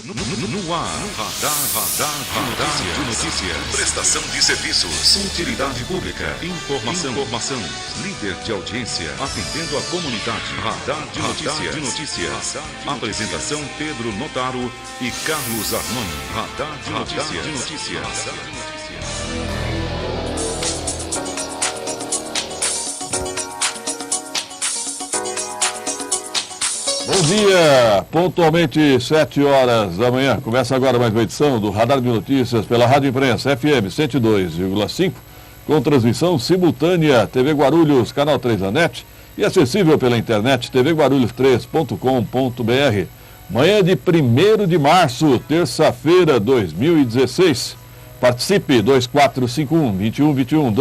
No ar, Radar de Notícias. Prestação de serviços. Utilidade pública. Informação. Líder de audiência. Atendendo a comunidade. Radar de Notícias. Apresentação Pedro Notaro e Carlos Armani. Radar de Notícias. Bom dia, pontualmente 7 horas da manhã. Começa agora mais uma edição do Radar de Notícias pela Rádio Imprensa FM 102,5, com transmissão simultânea TV Guarulhos, canal 3 da NET e acessível pela internet tvguarulhos3.com.br. Manhã de 1º de março, terça-feira, 2016. Participe, 2451-2121,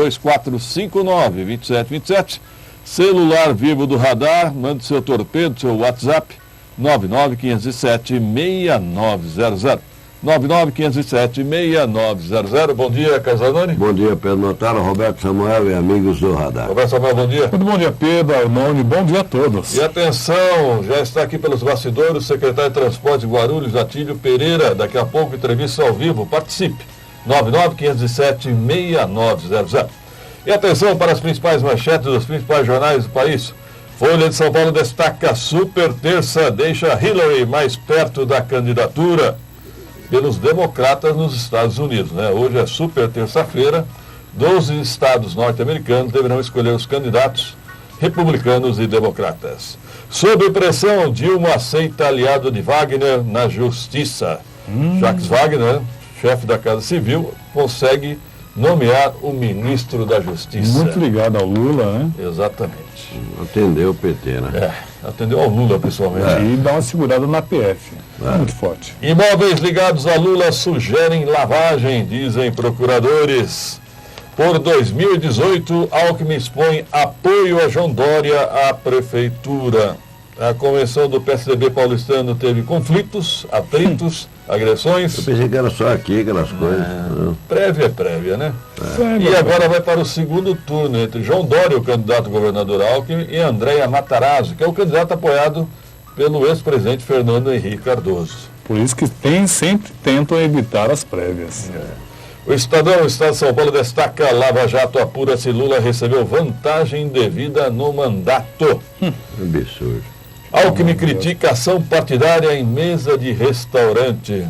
2459-2727. Celular vivo do Radar, mande seu torpedo, seu WhatsApp, 99507-6900. 99507-6900. Bom dia, Casanoni. Bom dia, Pedro Notaro, Roberto Samuel e amigos do Radar. Roberto Samuel, bom dia. Muito bom dia, Pedro, Armani, bom dia a todos. E atenção, já está aqui pelos bastidores o secretário de Transporte de Guarulhos, Atílio Pereira. Daqui a pouco, entrevista ao vivo. Participe, 99507-6900. E atenção para as principais manchetes dos principais jornais do país. Folha de São Paulo destaca: super terça deixa Hillary mais perto da candidatura pelos democratas nos Estados Unidos. Hoje é super terça-feira. 12 estados norte-americanos deverão escolher os candidatos republicanos e democratas. Sob pressão, Dilma aceita aliado de Wagner na justiça. Jacques Wagner, chefe da Casa Civil, consegue nomear o ministro da Justiça. Muito ligado ao Lula, né? Exatamente. Atendeu o PT, né? Atendeu ao Lula, pessoalmente. E dá uma segurada na PF. Muito forte. Imóveis ligados a Lula sugerem lavagem, dizem procuradores. Por 2018, Alckmin expõe apoio a João Dória à prefeitura. A convenção do PSDB paulistano teve conflitos, atritos, agressões. Eu pensei que era só aqui aquelas coisas. Prévia é prévia, né? E agora vai para o segundo turno entre João Dória, o candidato governador Alckmin, e Andréia Matarazzo, que é o candidato apoiado pelo ex-presidente Fernando Henrique Cardoso. Por isso que sempre tentam evitar as prévias. O Estado de São Paulo destaca: Lava Jato apura se Lula recebeu vantagem indevida no mandato. Absurdo. Alckmin critica ação partidária em mesa de restaurante.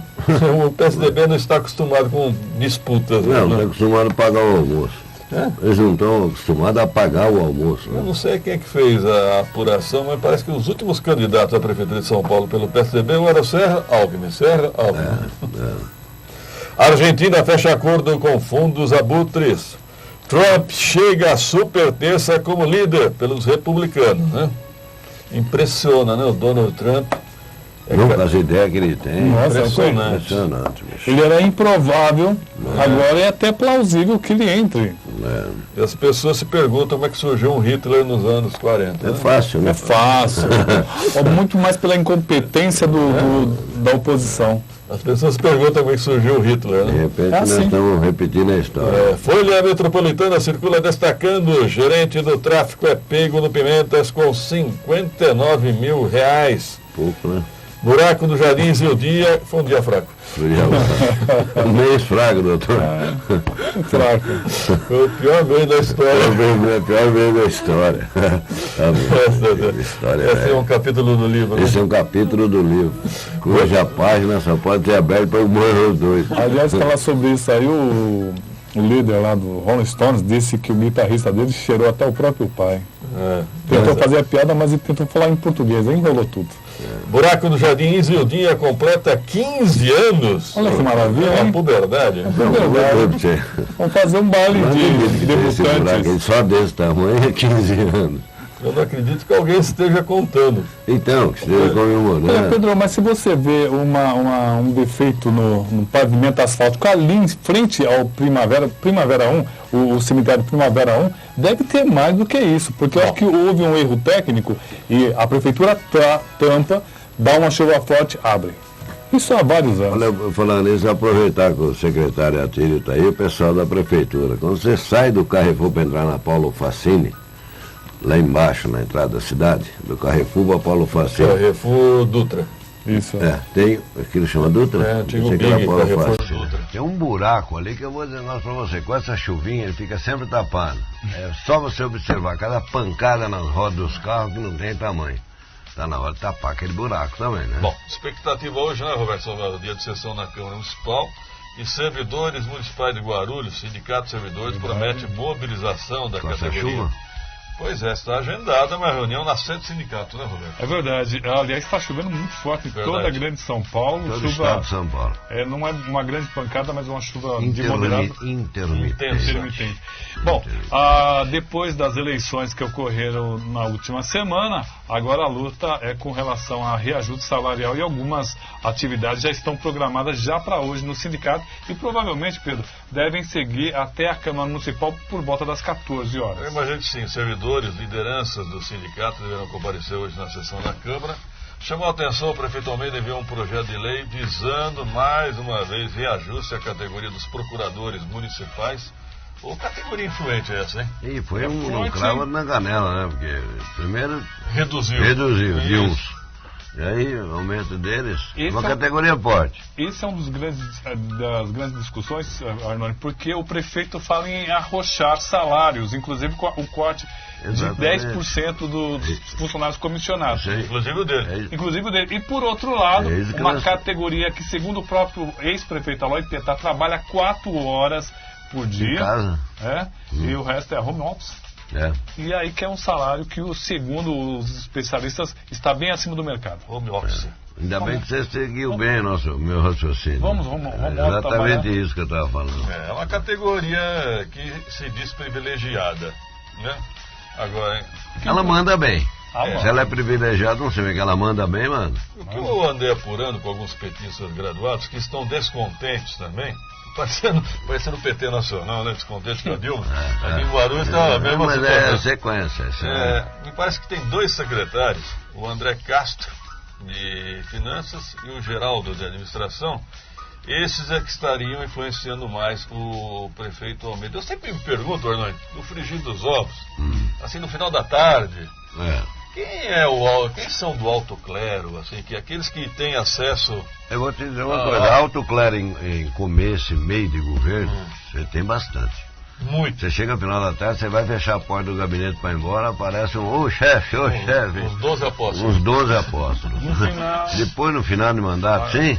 O PSDB não está acostumado com disputas. Não está acostumado a pagar o almoço. Eles não estão acostumados a pagar o almoço. Eu não sei quem é que fez a apuração, mas parece que os últimos candidatos à Prefeitura de São Paulo pelo PSDB eram Serra, Alckmin. A Argentina fecha acordo com fundos abutres. Trump chega a super terça como líder pelos republicanos, né? Impressiona, né? O Donald Trump. As ideias que ele tem. Nossa, impressionante. Ele era improvável, agora é até plausível que ele entre. E as pessoas se perguntam como é que surgiu um Hitler nos anos 40. É fácil, né? É fácil. Muito mais pela incompetência da oposição. As pessoas se perguntam como é que surgiu o Hitler, né? De repente nós estamos repetindo a história. Folha Metropolitana circula destacando: gerente do tráfico é pego no Pimentas com R$59 mil. Pouco, né? Buraco do Jardins e o dia. Foi um dia fraco. Um mês fraco, doutor. Fraco. Foi o pior mês da história. É o pior mês da história. Esse é um capítulo do livro. Esse é um capítulo do livro. Cuja página só pode ser aberta para morrer os dois. Aliás, falar sobre isso aí, o líder lá do Rolling Stones disse que o guitarrista dele cheirou até o próprio pai. Tentou fazer a piada, mas ele tentou falar em português, aí enrolou tudo. Buraco do Jardim Isildinha completa 15 anos. Olha que maravilha, É hein? uma puberdade. Vamos fazer um baile de debutantes. Só desse tamanho é 15 anos. Eu não acredito que alguém esteja contando. Então, que esteja comemorando. Olha, Pedro, mas se você vê um defeito no pavimento asfáltico ali em frente ao Primavera 1, o cemitério Primavera 1, deve ter mais do que isso, porque eu acho que houve um erro técnico e a prefeitura tampa, dá uma chuva forte, abre. Isso há vários anos. Olha, falando nisso, aproveitar que o secretário Atílio está aí, o pessoal da prefeitura. Quando você sai do Carrefour para entrar na Paulo Facini, lá embaixo, na entrada da cidade, do Carrefour para Paulo Facini. Carrefour Dutra. Isso. Tem aquilo chama Dutra? Antigo Sei que era Big, Paulo Carrefour Facim. Dutra. Tem um buraco ali que eu vou dizer um negócio pra você. Com essa chuvinha ele fica sempre tapando. É só você observar cada pancada nas rodas dos carros que não tem tamanho. Tá na hora de tapar aquele buraco também, né? Bom, expectativa hoje, né, Roberto Salvador? Dia de sessão na Câmara Municipal. E servidores municipais de Guarulhos, Sindicato de Servidores, promete mobilização da Com essa categoria. chuva? Pois é, está agendada uma reunião na sede do sindicato, né, Roberto? É verdade. Aliás, está chovendo muito forte em toda a grande São Paulo. Todo o estado de São Paulo. Não é uma grande pancada, mas uma chuva de moderado. Intermitente. Bom, depois das eleições que ocorreram na última semana, agora a luta é com relação a reajuste salarial e algumas atividades já estão programadas já para hoje no sindicato e provavelmente, Pedro, devem seguir até a Câmara Municipal por volta das 14 horas. Eu imagino que sim, servidores, lideranças do sindicato deverão comparecer hoje na sessão da Câmara. Chamou a atenção, o prefeito Almeida enviou um projeto de lei visando mais uma vez reajuste à categoria dos procuradores municipais. Ou categoria influente essa, hein? E foi um cravo na canela, né? Porque primeiro Reduziu de uns. E aí, o aumento deles, uma categoria forte. Esse é um das grandes discussões, Arnone, porque o prefeito fala em arrochar salários, inclusive com o corte de 10% dos funcionários comissionados. Inclusive o dele. Inclusive o dele. E por outro lado, uma categoria que, segundo o próprio ex-prefeito Aloy Petá, trabalha 4 horas por dia. Em casa. E o resto é home office. E aí que é um salário que, segundo os especialistas, está bem acima do mercado. Home office. Ainda bem que você seguiu bem meu raciocínio. Vamos exatamente isso que eu estava falando. É uma categoria que se diz privilegiada, né? Agora, ela manda bem. Se ela é privilegiada, não sei o que ela manda bem, mano. O que eu andei apurando com alguns petistas graduados que estão descontentes também, parecendo o PT Nacional, né? Descontente com a Dilma. Aqui em Guarulhos está a mesma situação. Mas sequência. Me parece que tem 2 secretários, o André Castro, de Finanças, e o Geraldo, de Administração. Esses é que estariam influenciando mais o prefeito Almeida. Eu sempre me pergunto, Arnone, no frigir dos ovos, assim, no final da tarde, quem são do alto clero, assim, que aqueles que têm acesso... Eu vou te dizer uma coisa, alto clero em começo e meio de governo, você tem bastante. Muito. Você chega no final da tarde, você vai fechar a porta do gabinete para ir embora, aparece ô chefe. Uns 12 apóstolos. Uns 12 apóstolos. Depois, no final de mandato, sim,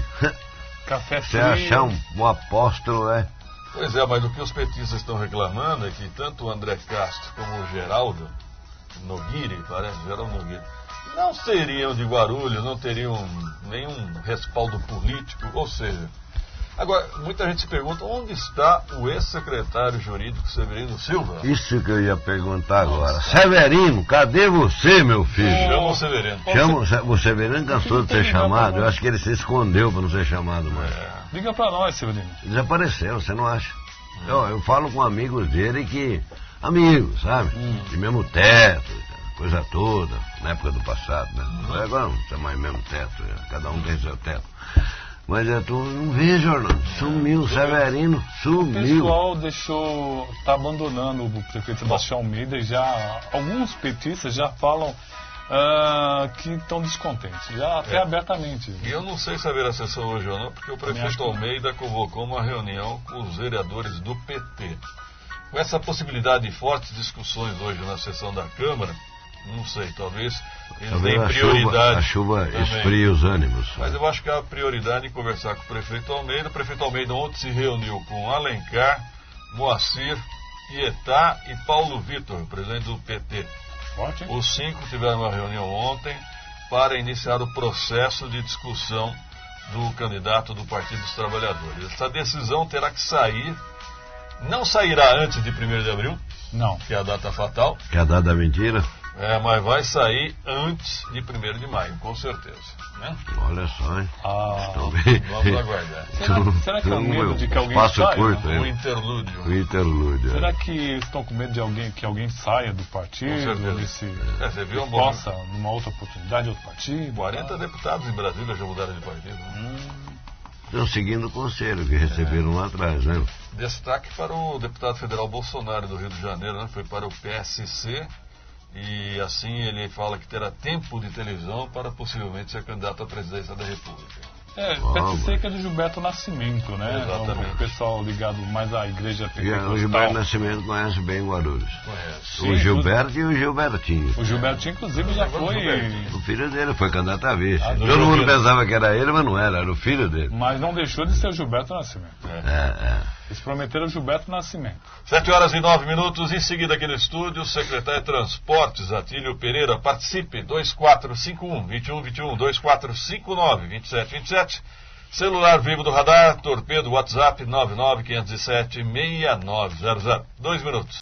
café você achar um apóstolo, Pois é, mas o que os petistas estão reclamando é que tanto o André Castro como o Geraldo Nogueira, parece, Geraldo Nogueira, não seriam de Guarulhos, não teriam nenhum respaldo político, ou seja... Agora, muita gente se pergunta, onde está o ex-secretário jurídico Severino Silva? Isso que eu ia perguntar agora. Severino, cadê você, meu filho? Chama o Severino. O Severino cansou de ser chamado, eu acho que ele se escondeu para não ser chamado mais. Liga para nós, Severino. Desapareceu, você não acha? Eu falo com amigos dele que... Amigos, sabe? De mesmo teto, coisa toda, na época do passado, né? Agora não tem mais mesmo teto, cada um tem seu teto. Mas não vejo, Orlando. Sumiu, Severino, sumiu. O pessoal está abandonando o prefeito Sebastião Almeida e já alguns petistas já falam que estão descontentes, já até abertamente. E eu não sei se haverá sessão hoje ou não, porque o prefeito Almeida convocou uma reunião com os vereadores do PT. Com essa possibilidade de fortes discussões hoje na sessão da Câmara, não sei, talvez eles deem prioridade. A chuva esfria os ânimos. Mas eu acho que há prioridade em conversar com o prefeito Almeida. O prefeito Almeida ontem se reuniu com Alencar, Moacir, Ietá e Paulo Vitor, presidente do PT. Ótimo. Os 5 tiveram uma reunião ontem para iniciar o processo de discussão do candidato do Partido dos Trabalhadores. Essa decisão terá que sair, não sairá antes de 1º de abril, não, que é a data fatal. Que é a data da mentira. Mas vai sair antes de 1º de maio, com certeza. Né? Olha só, hein? Vamos aguardar. Será que é o medo de que alguém saia? Curto, o interlúdio. O interlúdio. Será que estão com medo de que alguém saia do partido? Você viu possa, numa outra oportunidade, outro partido? 40 deputados em Brasília já mudaram de partido. Estão seguindo o conselho que receberam lá atrás, né? Destaque para o deputado federal Bolsonaro do Rio de Janeiro, né? Foi para o PSC E assim ele fala que terá tempo de televisão para possivelmente ser candidato à presidência da República. Pode ser que é do Gilberto Nascimento, né? Exatamente. O pessoal ligado mais à igreja pentecostal. O Gilberto Nascimento conhece bem Guarulhos. Conhece. O Gilberto e o Gilbertinho. O Gilbertinho, inclusive, já foi... O filho dele foi candidato a vice. do Todo mundo Gilberto. pensava que era ele, mas não era o filho dele. Mas não deixou de ser o Gilberto Nascimento. Eles prometeram o Gilberto Nascimento. 7h09, em seguida aqui no estúdio, o secretário de Transportes, Atílio Pereira, participe, 2451-2121, 2459-2727, celular vivo do radar, torpedo WhatsApp 99517-6900. 2 minutos.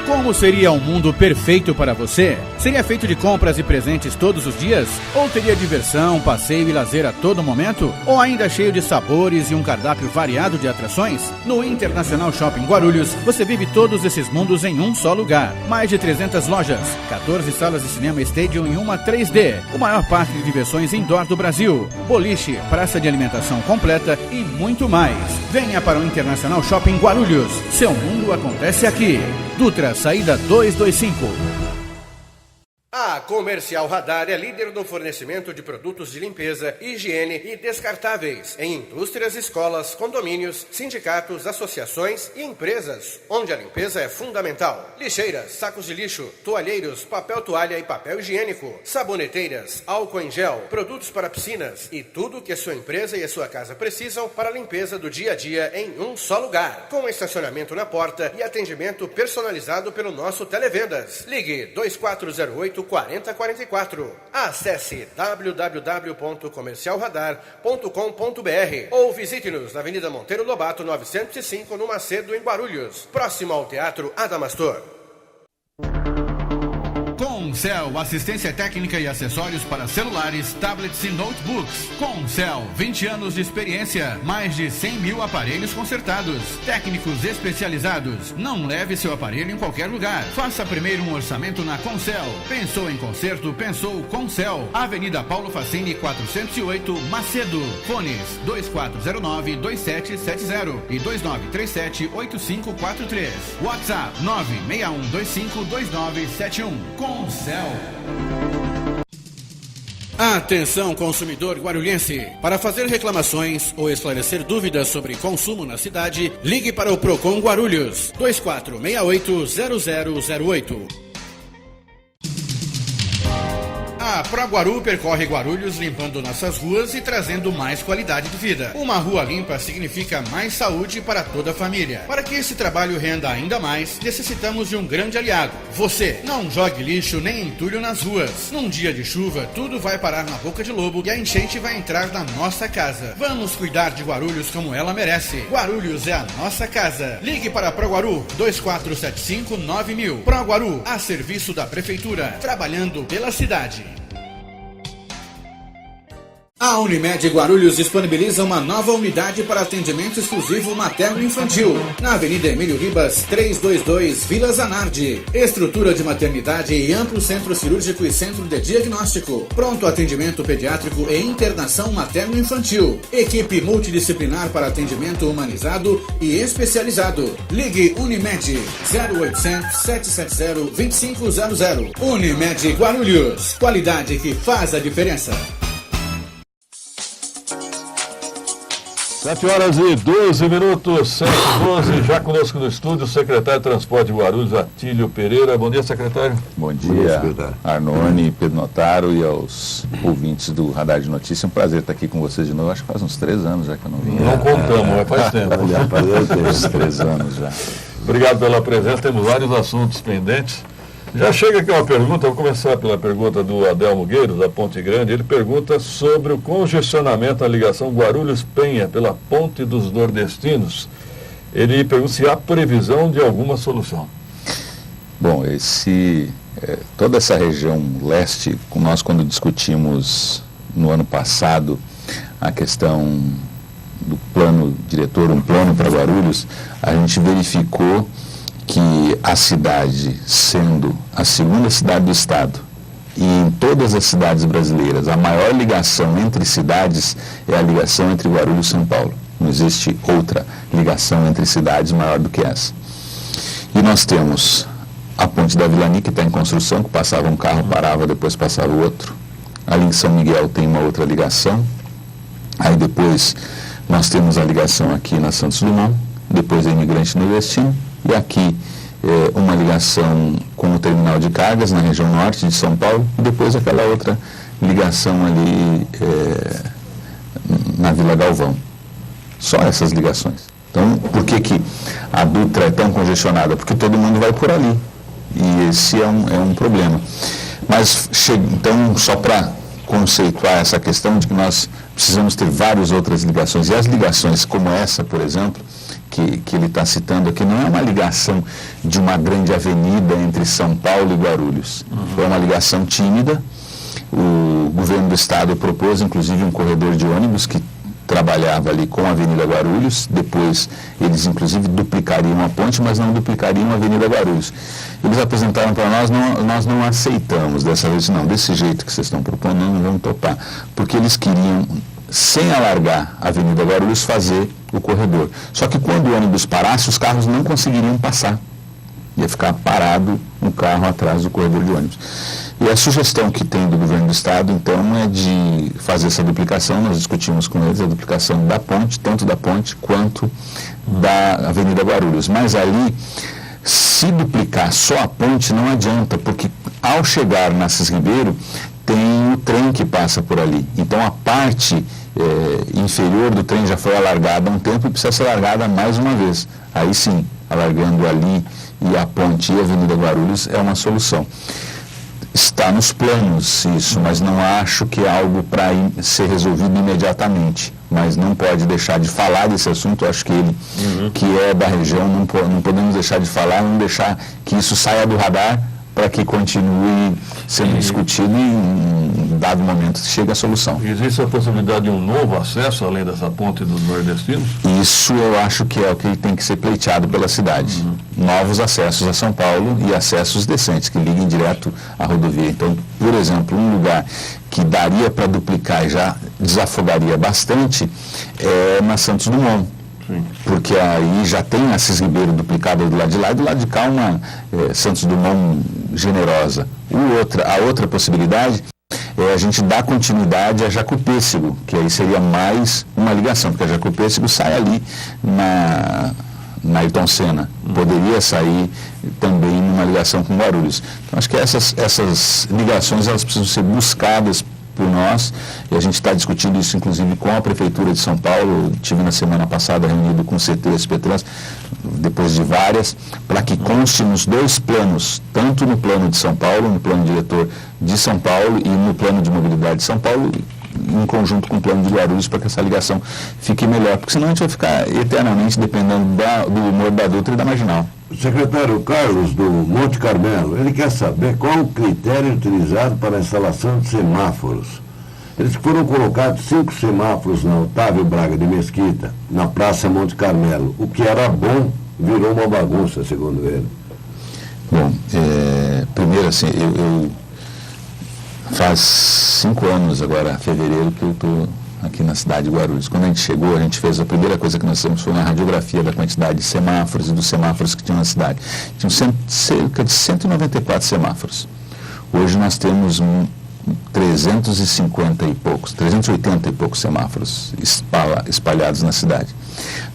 Como seria um mundo perfeito para você? Seria feito de compras e presentes todos os dias? Ou teria diversão, passeio e lazer a todo momento? Ou ainda cheio de sabores e um cardápio variado de atrações? No Internacional Shopping Guarulhos, você vive todos esses mundos em um só lugar. Mais de 300 lojas, 14 salas de cinema Stadium e uma 3D. O maior parque de diversões indoor do Brasil. Boliche, praça de alimentação completa e muito mais. Venha para o Internacional Shopping Guarulhos. Seu mundo acontece aqui. Dutra, saída 225. A Comercial Radar é líder no fornecimento de produtos de limpeza, higiene e descartáveis em indústrias, escolas, condomínios, sindicatos, associações e empresas, onde a limpeza é fundamental. Lixeiras, sacos de lixo, toalheiros, papel toalha e papel higiênico, saboneteiras, álcool em gel, produtos para piscinas e tudo que a sua empresa e a sua casa precisam para a limpeza do dia a dia em um só lugar, com estacionamento na porta e atendimento personalizado pelo nosso Televendas. Ligue 2408 4044. Acesse www.comercialradar.com.br ou visite-nos na Avenida Monteiro Lobato 905 no Macedo, em Guarulhos, próximo ao Teatro Adamastor. Concel, assistência técnica e acessórios para celulares, tablets e notebooks. Concel, 20 anos de experiência, mais de 100 mil aparelhos consertados, técnicos especializados. Não leve seu aparelho em qualquer lugar. Faça primeiro um orçamento na Concel. Pensou em conserto? Pensou Concel. Avenida Paulo Facini, 408, Macedo. Fones 2409-2770 e 2937-8543. WhatsApp 961252971. Concel. Atenção, consumidor guarulhense! Para fazer reclamações ou esclarecer dúvidas sobre consumo na cidade, ligue para o Procon Guarulhos 2468-0008. A Proguaru percorre Guarulhos limpando nossas ruas e trazendo mais qualidade de vida. Uma rua limpa significa mais saúde para toda a família. Para que esse trabalho renda ainda mais, necessitamos de um grande aliado. Você, não jogue lixo nem entulho nas ruas. Num dia de chuva, tudo vai parar na boca de lobo e a enchente vai entrar na nossa casa. Vamos cuidar de Guarulhos como ela merece. Guarulhos é a nossa casa. Ligue para a Proguaru 2475-9000. Proguaru, a serviço da Prefeitura, trabalhando pela cidade. A Unimed Guarulhos disponibiliza uma nova unidade para atendimento exclusivo materno-infantil, na Avenida Emílio Ribas, 322, Vila Zanardi. Estrutura de maternidade e amplo centro cirúrgico e centro de diagnóstico. Pronto atendimento pediátrico e internação materno-infantil. Equipe multidisciplinar para atendimento humanizado e especializado. Ligue Unimed 0800 770 2500. Unimed Guarulhos. Qualidade que faz a diferença. 7h12, 7h12, já conosco no estúdio, o secretário de Transporte de Guarulhos, Atílio Pereira. Bom dia, secretário. Bom dia, Arnone, Pedro Notaro e aos ouvintes do Radar de Notícias. Um prazer estar aqui com vocês de novo. Acho que faz uns 3 anos já que eu não vim. Não contamos, mas faz tempo. Uns 3 anos já. Obrigado pela presença, temos vários assuntos pendentes. Já chega aqui uma pergunta, vou começar pela pergunta do Adelmo Gueiros, da Ponte Grande. Ele pergunta sobre o congestionamento na ligação Guarulhos-Penha pela Ponte dos Nordestinos. Ele pergunta se há previsão de alguma solução. Bom, toda essa região leste, nós quando discutimos no ano passado a questão do plano diretor, um plano para Guarulhos, a gente verificou que a cidade, sendo a segunda cidade do estado, e em todas as cidades brasileiras, a maior ligação entre cidades é a ligação entre Guarulhos e São Paulo. Não existe outra ligação entre cidades maior do que essa. E nós temos a ponte da Vilani, que está em construção, que passava um carro, parava, depois passava o outro. Ali em São Miguel tem uma outra ligação. Aí depois nós temos a ligação aqui na Santos Dumont, depois a Imigrante Nordestino, e aqui uma ligação com o terminal de cargas na região norte de São Paulo, e depois aquela outra ligação ali na Vila Galvão. Só essas ligações. Então, por que a Dutra é tão congestionada? Porque todo mundo vai por ali. E esse é um problema. Mas, então, só para conceituar essa questão de que nós precisamos ter várias outras ligações. E as ligações como essa, por exemplo, que ele está citando aqui, não é uma ligação de uma grande avenida entre São Paulo e Guarulhos. É uma ligação tímida. O governo do estado propôs, inclusive, um corredor de ônibus que trabalhava ali com a Avenida Guarulhos. Depois eles inclusive duplicariam a ponte, mas não duplicariam a Avenida Guarulhos. Eles apresentaram para nós não aceitamos dessa vez, não, desse jeito que vocês estão propondo, não vamos topar, porque eles queriam, sem alargar a Avenida Guarulhos, fazer o corredor. Só que quando o ônibus parasse, os carros não conseguiriam passar. Ia ficar parado um carro atrás do corredor de ônibus. E a sugestão que tem do governo do estado, então, é de fazer essa duplicação. Nós discutimos com eles a duplicação da ponte, tanto da ponte quanto da Avenida Guarulhos. Mas ali, se duplicar só a ponte, não adianta, porque ao chegar na Assis Ribeiro, tem o trem que passa por ali. Então, a parte inferior do trem já foi alargada há um tempo e precisa ser alargada mais uma vez. Aí sim, alargando ali e a ponte e a Avenida Guarulhos é uma solução. Está nos planos isso, mas não acho que é algo para ser resolvido imediatamente. Mas não pode deixar de falar desse assunto. Acho que ele, que é da região, não podemos deixar de falar, não deixar que isso saia do radar para que continue sendo discutido e em dado momento chegue a solução. Existe a possibilidade de um novo acesso além dessa ponte dos nordestinos? Isso eu acho que é o que tem que ser pleiteado pela cidade. Novos acessos a São Paulo e acessos decentes que liguem direto à rodovia. Então, por exemplo, um lugar que daria para duplicar e já desafogaria bastante é na Santos Dumont. Sim. Porque aí já tem a Assis Ribeiro duplicada do lado de lá e do lado de cá uma Santos Dumont generosa. A outra possibilidade é a gente dar continuidade a Jacopêssego, que aí seria mais uma ligação, porque a Jacopêssego sai ali na Ayrton Senna. Poderia sair também numa ligação com Guarulhos. Então, acho que essas ligações elas precisam ser buscadas por nós, e a gente está discutindo isso inclusive com a Prefeitura de São Paulo. Estive na semana passada reunido com o CT e a SP Trans, depois de várias, para que conste nos dois planos, tanto no plano de São Paulo, no plano diretor de São Paulo e no plano de mobilidade de São Paulo, em conjunto com o plano de Guarulhos, para que essa ligação fique melhor, porque senão a gente vai ficar eternamente dependendo do humor da Dutra e da Marginal. O secretário Carlos, do Monte Carmelo, ele quer saber qual o critério utilizado para a instalação de semáforos. Eles foram colocados 5 semáforos na Otávio Braga de Mesquita, na Praça Monte Carmelo. O que era bom virou uma bagunça, segundo ele. Bom, primeiro assim, eu faz 5 anos agora, fevereiro, que eu estou aqui na cidade de Guarulhos. Quando a gente chegou, a gente fez a primeira coisa que nós fizemos foi uma radiografia da quantidade de semáforos e dos semáforos que tinham na cidade. Tinham cerca de 194 semáforos. Hoje nós temos 380 e poucos semáforos espalhados na cidade.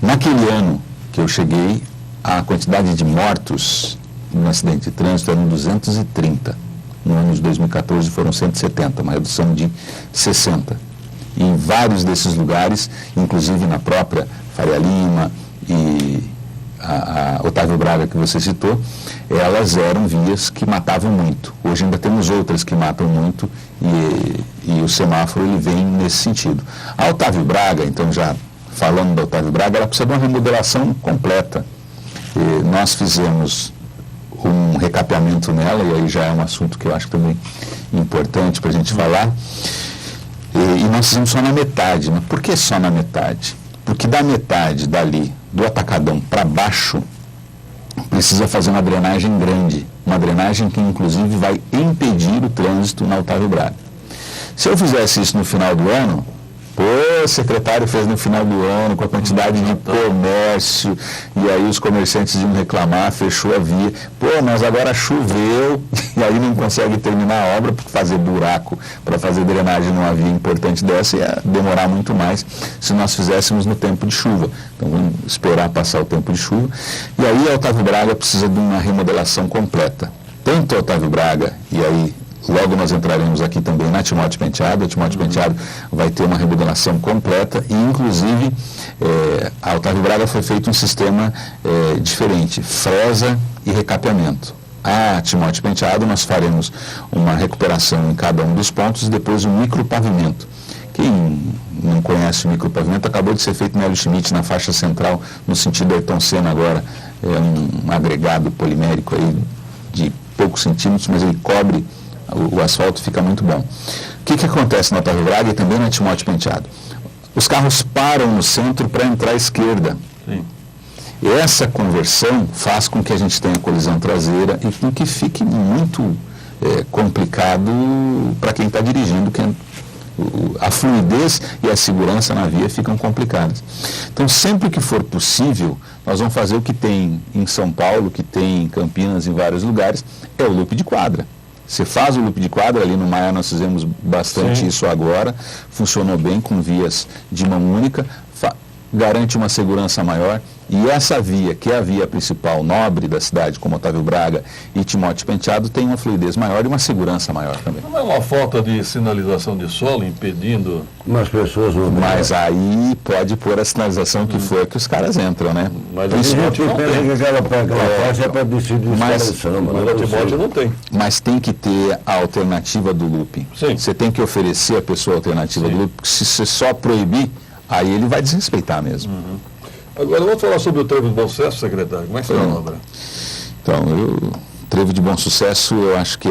Naquele ano que eu cheguei, a quantidade de mortos no acidente de trânsito eram 230. No ano de 2014 foram 170, uma redução de 60. E em vários desses lugares, inclusive na própria Faria Lima e a Otávio Braga que você citou, elas eram vias que matavam muito. Hoje ainda temos outras que matam muito e o semáforo ele vem nesse sentido. A Otávio Braga, então já falando da Otávio Braga, ela precisa de uma remodelação completa. Nós fizemos um recapeamento nela, e aí já é um assunto que eu acho também importante para a gente falar. E nós fizemos só na metade. Mas por que só na metade? Porque da metade dali, do Atacadão para baixo, precisa fazer uma drenagem grande, uma drenagem drenagem que inclusive vai impedir o trânsito na Otávio Braga. Se eu fizesse isso no final do ano, o secretário fez no final do ano, com a quantidade de comércio, e aí os comerciantes iam reclamar, fechou a via. Mas agora choveu, e aí não consegue terminar a obra, porque fazer buraco para fazer drenagem numa via importante dessa ia demorar muito mais se nós fizéssemos no tempo de chuva. Então vamos esperar passar o tempo de chuva. E aí a Otávio Braga precisa de uma remodelação completa. Tanto a Otávio Braga, e aí logo nós entraremos aqui também na Timóteo Penteado. A Timóteo Penteado vai ter uma remodelação completa e, inclusive, a Otávio Braga foi feito um sistema diferente, fresa e recapeamento. A Timóteo Penteado nós faremos uma recuperação em cada um dos pontos e depois um micropavimento. Quem não conhece o micropavimento, acabou de ser feito no Hélio Schmidt, na faixa central, no sentido Ayrton Senna agora, um agregado polimérico aí de poucos centímetros, mas ele cobre o asfalto, fica muito bom. O que acontece na Otávio Braga e também na Timóteo Penteado? Os carros param no centro para entrar à esquerda. Sim. E essa conversão faz com que a gente tenha colisão traseira e com que fique muito complicado para quem está dirigindo, a fluidez e a segurança na via ficam complicadas. Então, sempre que for possível, nós vamos fazer o que tem em São Paulo, que tem em Campinas, em vários lugares, é o loop de quadra. Você faz o loop de quadra, ali no Maia nós fizemos bastante isso agora, funcionou bem com vias de mão única, garante uma segurança maior, e essa via, que é a via principal nobre da cidade, como Otávio Braga e Timóteo Penteado, tem uma fluidez maior e uma segurança maior também. Não é uma falta de sinalização de solo impedindo... Mas pessoas não... Mas aí pode pôr a sinalização que for que os caras entram, né? Mas a Timóteo não tem. Aquela faixa é para decidir mas a Timóteo não tem. Mas tem que ter a alternativa do looping. Sim. Você tem que oferecer à pessoa a alternativa do looping, porque se você só proibir, aí ele vai desrespeitar mesmo. Agora vamos falar sobre o trevo de Bom Sucesso, secretário. Como é que está a obra? Então, o trevo de Bom Sucesso, eu acho que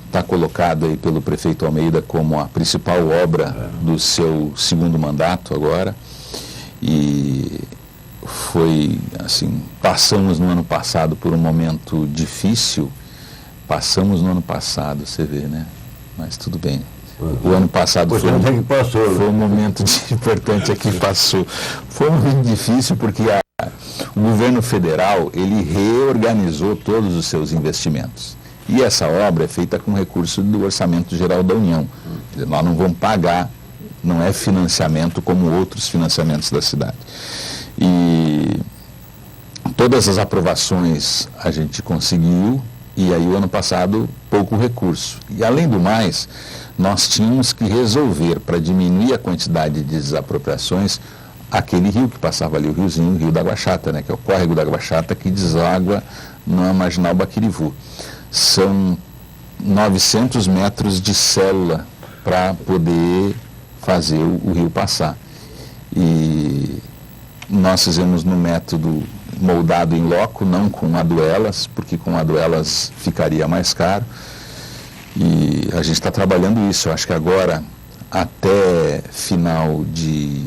está colocado aí pelo prefeito Almeida como a principal obra do seu segundo mandato agora. E foi, assim, passamos no ano passado por um momento difícil. Passamos no ano passado, você vê, né? Mas tudo bem. O ano passado foi um momento importante aqui, passou. Foi um momento difícil porque o governo federal, ele reorganizou todos os seus investimentos. E essa obra é feita com recurso do Orçamento Geral da União. Nós não vamos pagar, não é financiamento como outros financiamentos da cidade. E todas as aprovações a gente conseguiu, e aí o ano passado pouco recurso. E além do mais, nós tínhamos que resolver, para diminuir a quantidade de desapropriações, aquele rio que passava ali, o Rio da Água Chata, né, que é o córrego da Água Chata, que deságua na Marginal Baquirivu. São 900 metros de célula para poder fazer o rio passar. E nós fizemos no método moldado em loco, não com aduelas, porque com aduelas ficaria mais caro. E a gente está trabalhando isso. Eu acho que agora, até final de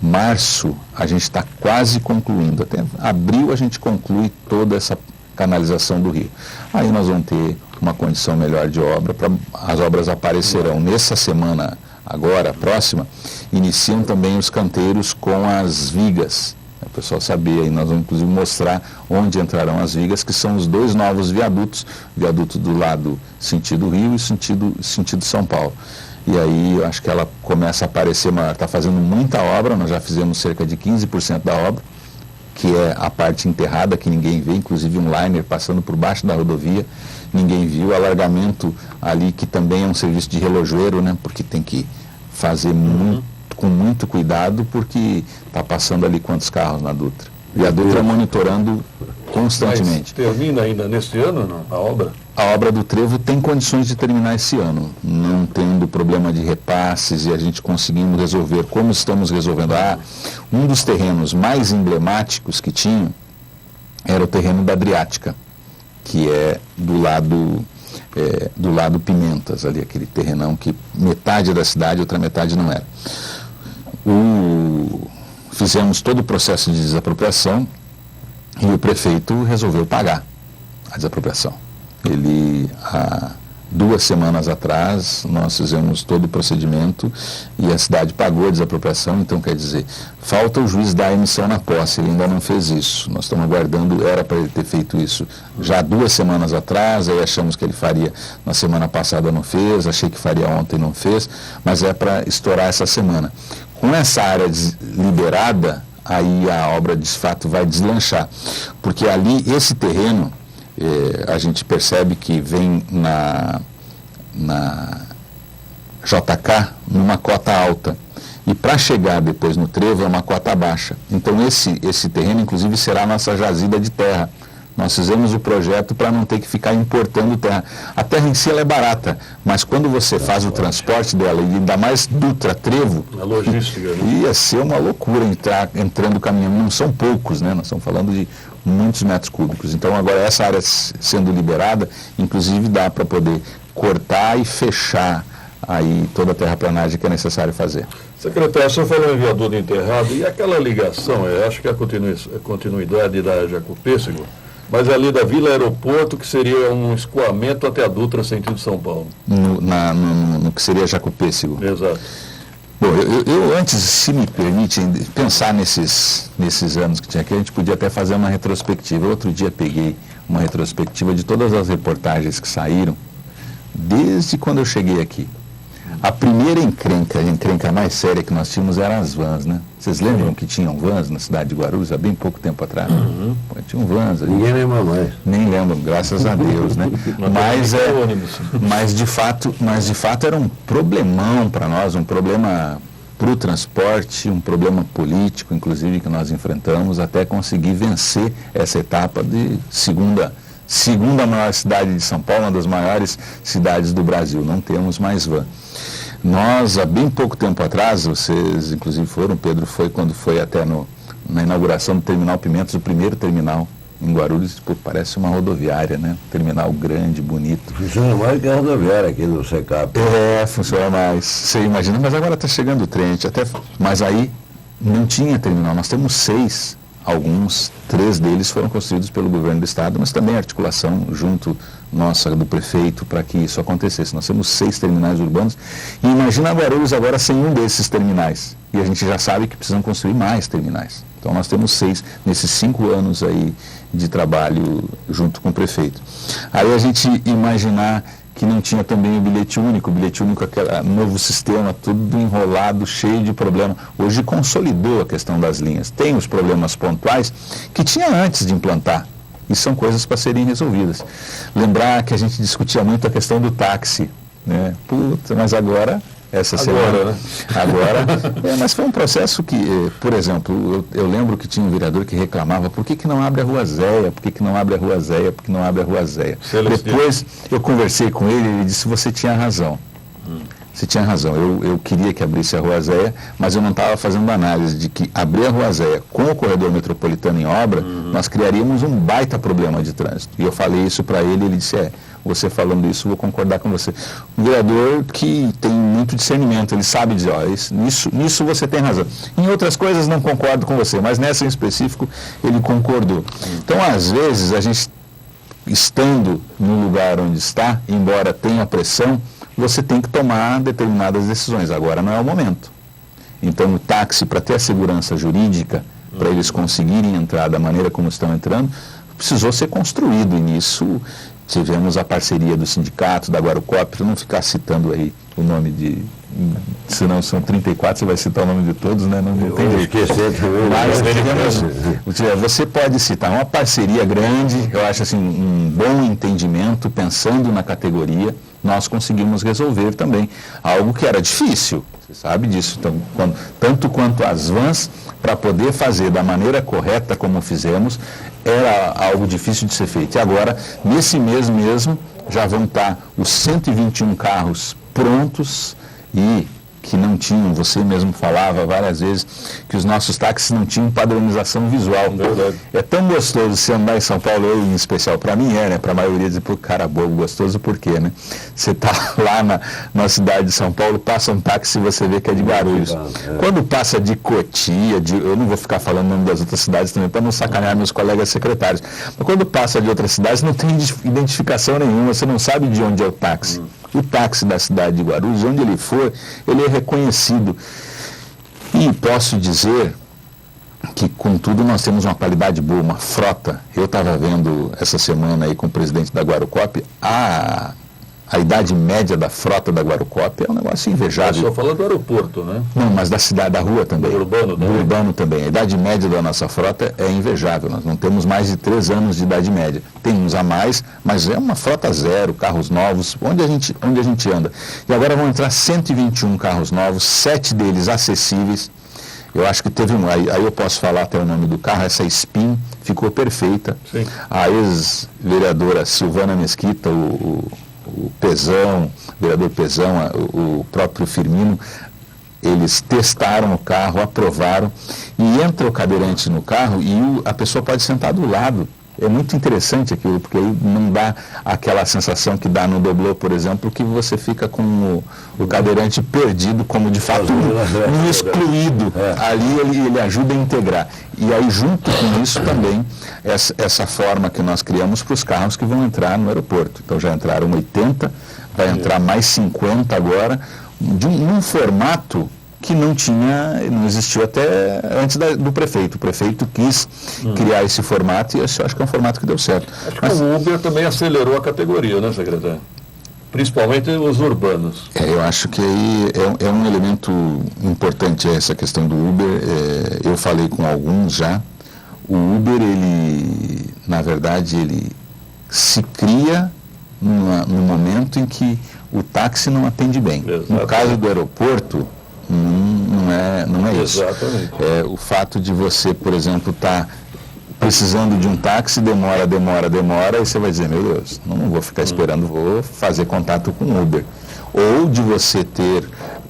março, a gente está quase concluindo. Até abril a gente conclui toda essa canalização do rio. Aí nós vamos ter uma condição melhor de obra. As obras aparecerão nessa semana, agora, próxima, iniciam também os canteiros com as vigas. O pessoal saber, aí nós vamos inclusive mostrar onde entrarão as vigas, que são os dois novos viadutos, viaduto do lado sentido Rio e sentido São Paulo. E aí eu acho que ela começa a aparecer maior. Está fazendo muita obra, nós já fizemos cerca de 15% da obra, que é a parte enterrada, que ninguém vê, inclusive um liner passando por baixo da rodovia, ninguém viu. Alargamento ali, que também é um serviço de relojoeiro, né, porque tem que fazer com muito cuidado, porque está passando ali quantos carros na Dutra. E a Dutra monitorando constantemente. Mas termina ainda neste ano, não, a obra? A obra do trevo tem condições de terminar esse ano, não tendo problema de repasses e a gente conseguindo resolver, como estamos resolvendo. Um dos terrenos mais emblemáticos que tinha era o terreno da Adriática, que é do lado Pimentas, ali, aquele terrenão que metade da cidade, outra metade não era. Fizemos todo o processo de desapropriação e o prefeito resolveu pagar a desapropriação. Há 2 semanas atrás, nós fizemos todo o procedimento e a cidade pagou a desapropriação, então quer dizer, falta o juiz dar a emissão na posse, ele ainda não fez isso. Nós estamos aguardando, era para ele ter feito isso já 2 semanas atrás, aí achamos que ele faria na semana passada, não fez, achei que faria ontem, não fez, mas é para estourar essa semana. Com essa área liberada, aí a obra de fato vai deslanchar, porque ali, esse terreno, a gente percebe que vem na JK numa cota alta, e para chegar depois no trevo é uma cota baixa. Então esse terreno inclusive será a nossa jazida de terra. Nós fizemos o projeto para não ter que ficar importando terra. A terra em si ela é barata, mas quando você faz o transporte dela, e ainda mais trevo, a logística, né? Ia ser uma loucura entrando caminhão. Não são poucos, né? Nós estamos falando de muitos metros cúbicos. Então agora essa área sendo liberada, inclusive dá para poder cortar e fechar aí toda a terraplanagem que é necessário fazer. Secretário, o senhor falou em viaduto enterrado, e aquela ligação, acho que é a continuidade da Jacopêssego, mas ali da Vila Aeroporto, que seria um escoamento até a Dutra, sentido São Paulo. No que seria Jacopêssego. Exato. Bom, eu antes, se me permite, pensar nesses anos que tinha aqui, a gente podia até fazer uma retrospectiva. Outro dia peguei uma retrospectiva de todas as reportagens que saíram, desde quando eu cheguei aqui. A primeira encrenca mais séria que nós tínhamos eram as vans, né? Vocês lembram que tinham vans na cidade de Guarulhos há bem pouco tempo atrás? Uhum. Tinham vans ali. Ninguém lembra mais. Nem lembram, graças a Deus, né? Mas de fato era um problemão para nós, um problema para o transporte, um problema político, inclusive, que nós enfrentamos até conseguir vencer essa etapa de segunda maior cidade de São Paulo, uma das maiores cidades do Brasil. Não temos mais van. Nós, há bem pouco tempo atrás, vocês inclusive foram, Pedro foi quando foi até na inauguração do Terminal Pimentos, o primeiro terminal em Guarulhos, parece uma rodoviária, né? Terminal grande, bonito. Funciona mais que a rodoviária aqui no Secap. Funciona mais. Você imagina, mas agora está chegando o trem, mas aí não tinha terminal. Nós temos 6. 3 deles foram construídos pelo governo do estado, mas também articulação junto nossa do prefeito para que isso acontecesse. Nós temos 6 terminais urbanos e imagina Guarulhos agora sem um desses terminais. E a gente já sabe que precisam construir mais terminais. Então nós temos 6 nesses 5 anos aí de trabalho junto com o prefeito. Aí a gente imaginar que não tinha também o bilhete único, aquele novo sistema, tudo enrolado, cheio de problema. Hoje consolidou a questão das linhas. Tem os problemas pontuais que tinha antes de implantar, e são coisas para serem resolvidas. Lembrar que a gente discutia muito a questão do táxi, né? Mas agora... semana, né? Mas foi um processo que, por exemplo, eu lembro que tinha um vereador que reclamava, por que não abre a Rua Zéia? Por que não abre a Rua Zéia? Por que não abre a Rua Zéia? Depois eu conversei com ele e ele disse, você tinha razão. Você tinha razão, eu queria que abrisse a Rua Zéia, mas eu não estava fazendo análise de que abrir a Rua Zéia com o corredor metropolitano em obra, nós criaríamos um baita problema de trânsito. E eu falei isso para ele, ele disse, você falando isso, vou concordar com você. Um vereador que tem muito discernimento, ele sabe dizer, nisso você tem razão. Em outras coisas não concordo com você, mas nessa em específico ele concordou. Então, às vezes, a gente, estando no lugar onde está, embora tenha pressão, você tem que tomar determinadas decisões. Agora não é o momento. Então, o táxi, para ter a segurança jurídica, para eles conseguirem entrar da maneira como estão entrando, precisou ser construído. E nisso tivemos a parceria do sindicato, da Guarucop, para não ficar citando aí o nome de... Senão são 34, você vai citar o nome de todos, né? Não tem jeito. Mas você pode citar uma parceria grande, eu acho assim, um bom entendimento, pensando na categoria, nós conseguimos resolver também algo que era difícil, você sabe disso. Então, tanto quanto as vans, para poder fazer da maneira correta como fizemos, era algo difícil de ser feito. E agora, nesse mês mesmo, já vão estar os 121 carros prontos e que não tinham, você mesmo falava várias vezes, que os nossos táxis não tinham padronização visual. Verdade. É tão gostoso você andar em São Paulo, eu em especial, para mim né? Para a maioria dizer, pô, cara bobo, gostoso por quê, né? Você tá lá na cidade de São Paulo, passa um táxi e você vê que é de Guarulhos. Quando passa de Cotia, eu não vou ficar falando o nome das outras cidades também, para não sacanear meus colegas secretários, mas quando passa de outras cidades, não tem identificação nenhuma, você não sabe de onde é o táxi. O táxi da cidade de Guarulhos, onde ele for, ele é reconhecido. E posso dizer que, contudo, nós temos uma qualidade boa, uma frota. Eu estava vendo essa semana aí com o presidente da Guarucop, a idade média da frota da Guarucop é um negócio invejável. Só falando do aeroporto, né? Não, mas da cidade, da rua também. Do urbano também. Do urbano também. A idade média da nossa frota é invejável. Nós não temos mais de 3 anos de idade média. Tem uns a mais, mas é uma frota zero, carros novos, onde a gente anda. E agora vão entrar 121 carros novos, 7 deles acessíveis. Eu acho que teve aí eu posso falar até o nome do carro, essa Spin ficou perfeita. Sim. A ex-vereadora Silvana Mesquita, o Pezão, o vereador Pezão, o próprio Firmino, eles testaram o carro, aprovaram, e entra o cadeirante no carro e a pessoa pode sentar do lado. É muito interessante aquilo, porque aí não dá aquela sensação que dá no Doblô, por exemplo, que você fica com o cadeirante perdido, como de fato um excluído. Ali ele ajuda a integrar. E aí, junto com isso também, essa forma que nós criamos para os carros que vão entrar no aeroporto. Então já entraram 80, vai entrar mais 50 agora, num formato que não existiu até antes do prefeito. O prefeito quis criar esse formato e eu acho que é um formato que deu certo. Acho que o Uber também acelerou a categoria, né, secretário? Principalmente os urbanos. Eu acho que aí é um elemento importante essa questão do Uber. Eu falei com alguns já. O Uber, ele, na verdade, ele se cria no momento em que o táxi não atende bem. Exatamente. No caso do aeroporto, não é isso. Exatamente. O fato de você, por exemplo, estar precisando de um táxi, demora, e você vai dizer, meu Deus, não vou ficar esperando, vou fazer contato com o Uber. Ou de você ter,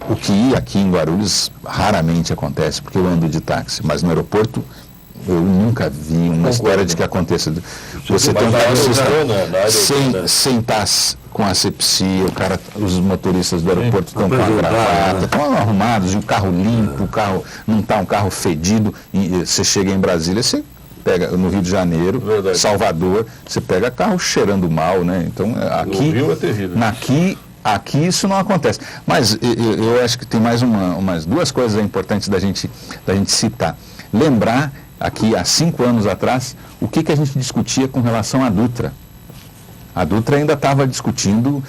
o que aqui em Guarulhos raramente acontece, porque eu ando de táxi, mas no aeroporto eu nunca vi uma história de que aconteça. Você tem um taxista sem estar com asepsia, os motoristas do aeroporto estão com a gravata, estão arrumados, e o carro limpo, o carro não está um carro fedido, e você chega em Brasília, você pega no Rio de Janeiro, Salvador, você pega carro cheirando mal, né? Então aqui, o Rio é terrível. Aqui isso não acontece. Mas eu acho que tem mais umas 2 coisas importantes da gente citar. Lembrar, aqui há 5 anos atrás, o que a gente discutia com relação à Dutra. A Dutra ainda estava discutindo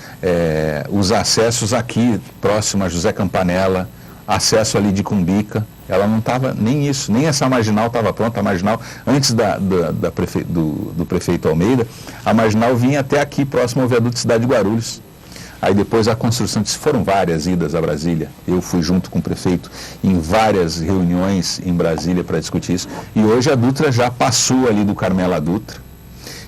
os acessos aqui, próximo a José Campanella, acesso ali de Cumbica. Ela não estava nem isso, nem essa marginal estava pronta. A marginal, antes do prefeito Almeida, a marginal vinha até aqui, próximo ao viaduto Cidade de Guarulhos. Aí depois a construção, foram várias idas a Brasília. Eu fui junto com o prefeito em várias reuniões em Brasília para discutir isso. E hoje a Dutra já passou ali do Carmela Dutra.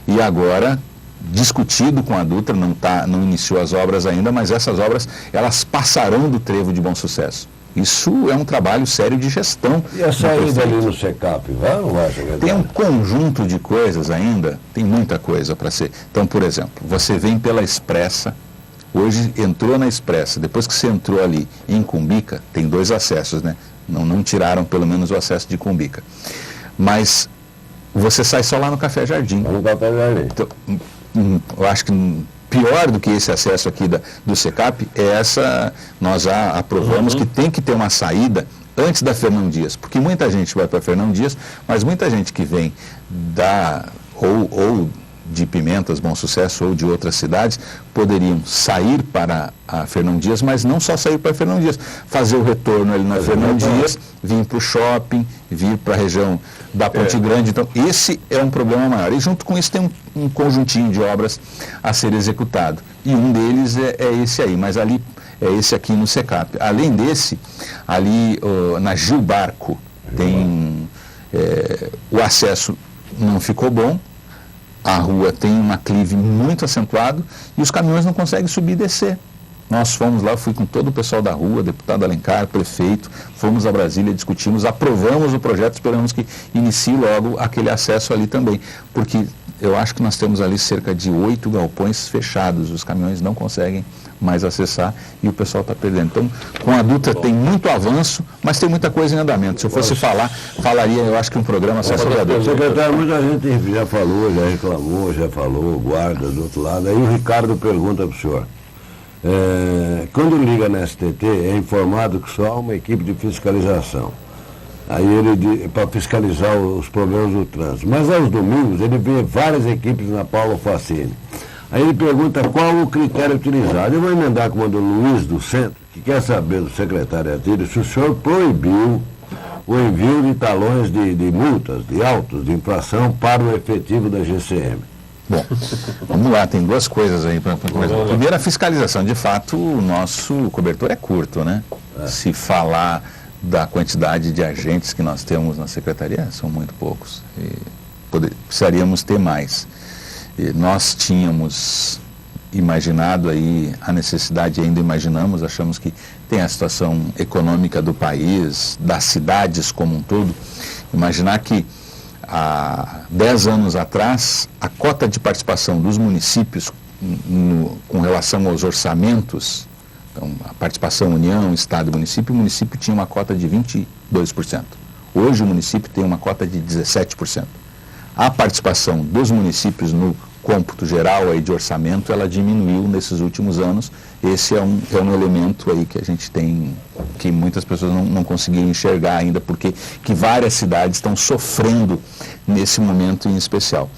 E agora, discutido com a Dutra, não iniciou as obras ainda, mas essas obras, elas passarão do trevo de Bom Sucesso. Isso é um trabalho sério de gestão. E a saída ali no SECAP, vai ou não vai? Tem um conjunto de coisas ainda, tem muita coisa para ser. Então, por exemplo, você vem pela Expressa. Hoje entrou na Expressa, depois que você entrou ali em Cumbica, tem 2 acessos, né? Não tiraram pelo menos o acesso de Cumbica. Mas você sai só lá no Café Jardim. No Café Jardim. Então, eu acho que pior do que esse acesso aqui do SECAP nós já aprovamos que tem que ter uma saída antes da Fernão Dias, porque muita gente vai para Fernão Dias, mas muita gente que vem ou de Pimentas, Bom Sucesso ou de outras cidades, poderiam sair para a Fernão Dias, mas não só sair para a Fernão Dias, fazer o retorno ali na Fernão Dias, vir para o shopping, vir para a região da Ponte Grande. Então, esse é um problema maior. E junto com isso tem um conjuntinho de obras a ser executado. E um deles é esse aí, mas ali é esse aqui no SECAP. Além desse, ali na Gil Barco, tem o acesso não ficou bom. A rua tem um aclive muito acentuado e os caminhões não conseguem subir e descer. Nós fomos lá, fui com todo o pessoal da rua, deputado Alencar, prefeito, fomos a Brasília, discutimos, aprovamos o projeto, esperamos que inicie logo aquele acesso ali também, porque eu acho que nós temos ali cerca de 8 galpões fechados, os caminhões não conseguem mais acessar e o pessoal está perdendo. Então, com a Dutra tem muito avanço, mas tem muita coisa em andamento. Se eu fosse falaria, eu acho que um programa só sobre a Dutra. Secretário, muita gente já falou, já reclamou, já falou, guarda do outro lado. Aí o Ricardo pergunta para o senhor. Quando liga na STT, é informado que só há uma equipe de fiscalização. Aí ele, para fiscalizar os problemas do trânsito. Mas aos domingos ele vê várias equipes na Paulo Facini. Aí ele pergunta qual o critério utilizado. Eu vou emendar com o Luiz do Centro, que quer saber do secretário Atílio se o senhor proibiu o envio de talões de multas, de autos, de infração para o efetivo da GCM. Bom, vamos lá, tem duas coisas aí para começar. Primeiro, a fiscalização. De fato, o nosso cobertor é curto, né? Se falar da quantidade de agentes que nós temos na secretaria, são muito poucos. Precisaríamos ter mais. Nós tínhamos imaginado aí a necessidade, ainda imaginamos, achamos que tem a situação econômica do país, das cidades como um todo. Imaginar que há 10 anos atrás, a cota de participação dos municípios com relação aos orçamentos, então, a participação União, Estado e município, o município tinha uma cota de 22%. Hoje o município tem uma cota de 17%. A participação dos municípios no cômputo geral aí de orçamento, ela diminuiu nesses últimos anos. Esse é um elemento aí que a gente tem, que muitas pessoas não conseguiram enxergar ainda, porque que várias cidades estão sofrendo nesse momento em especial.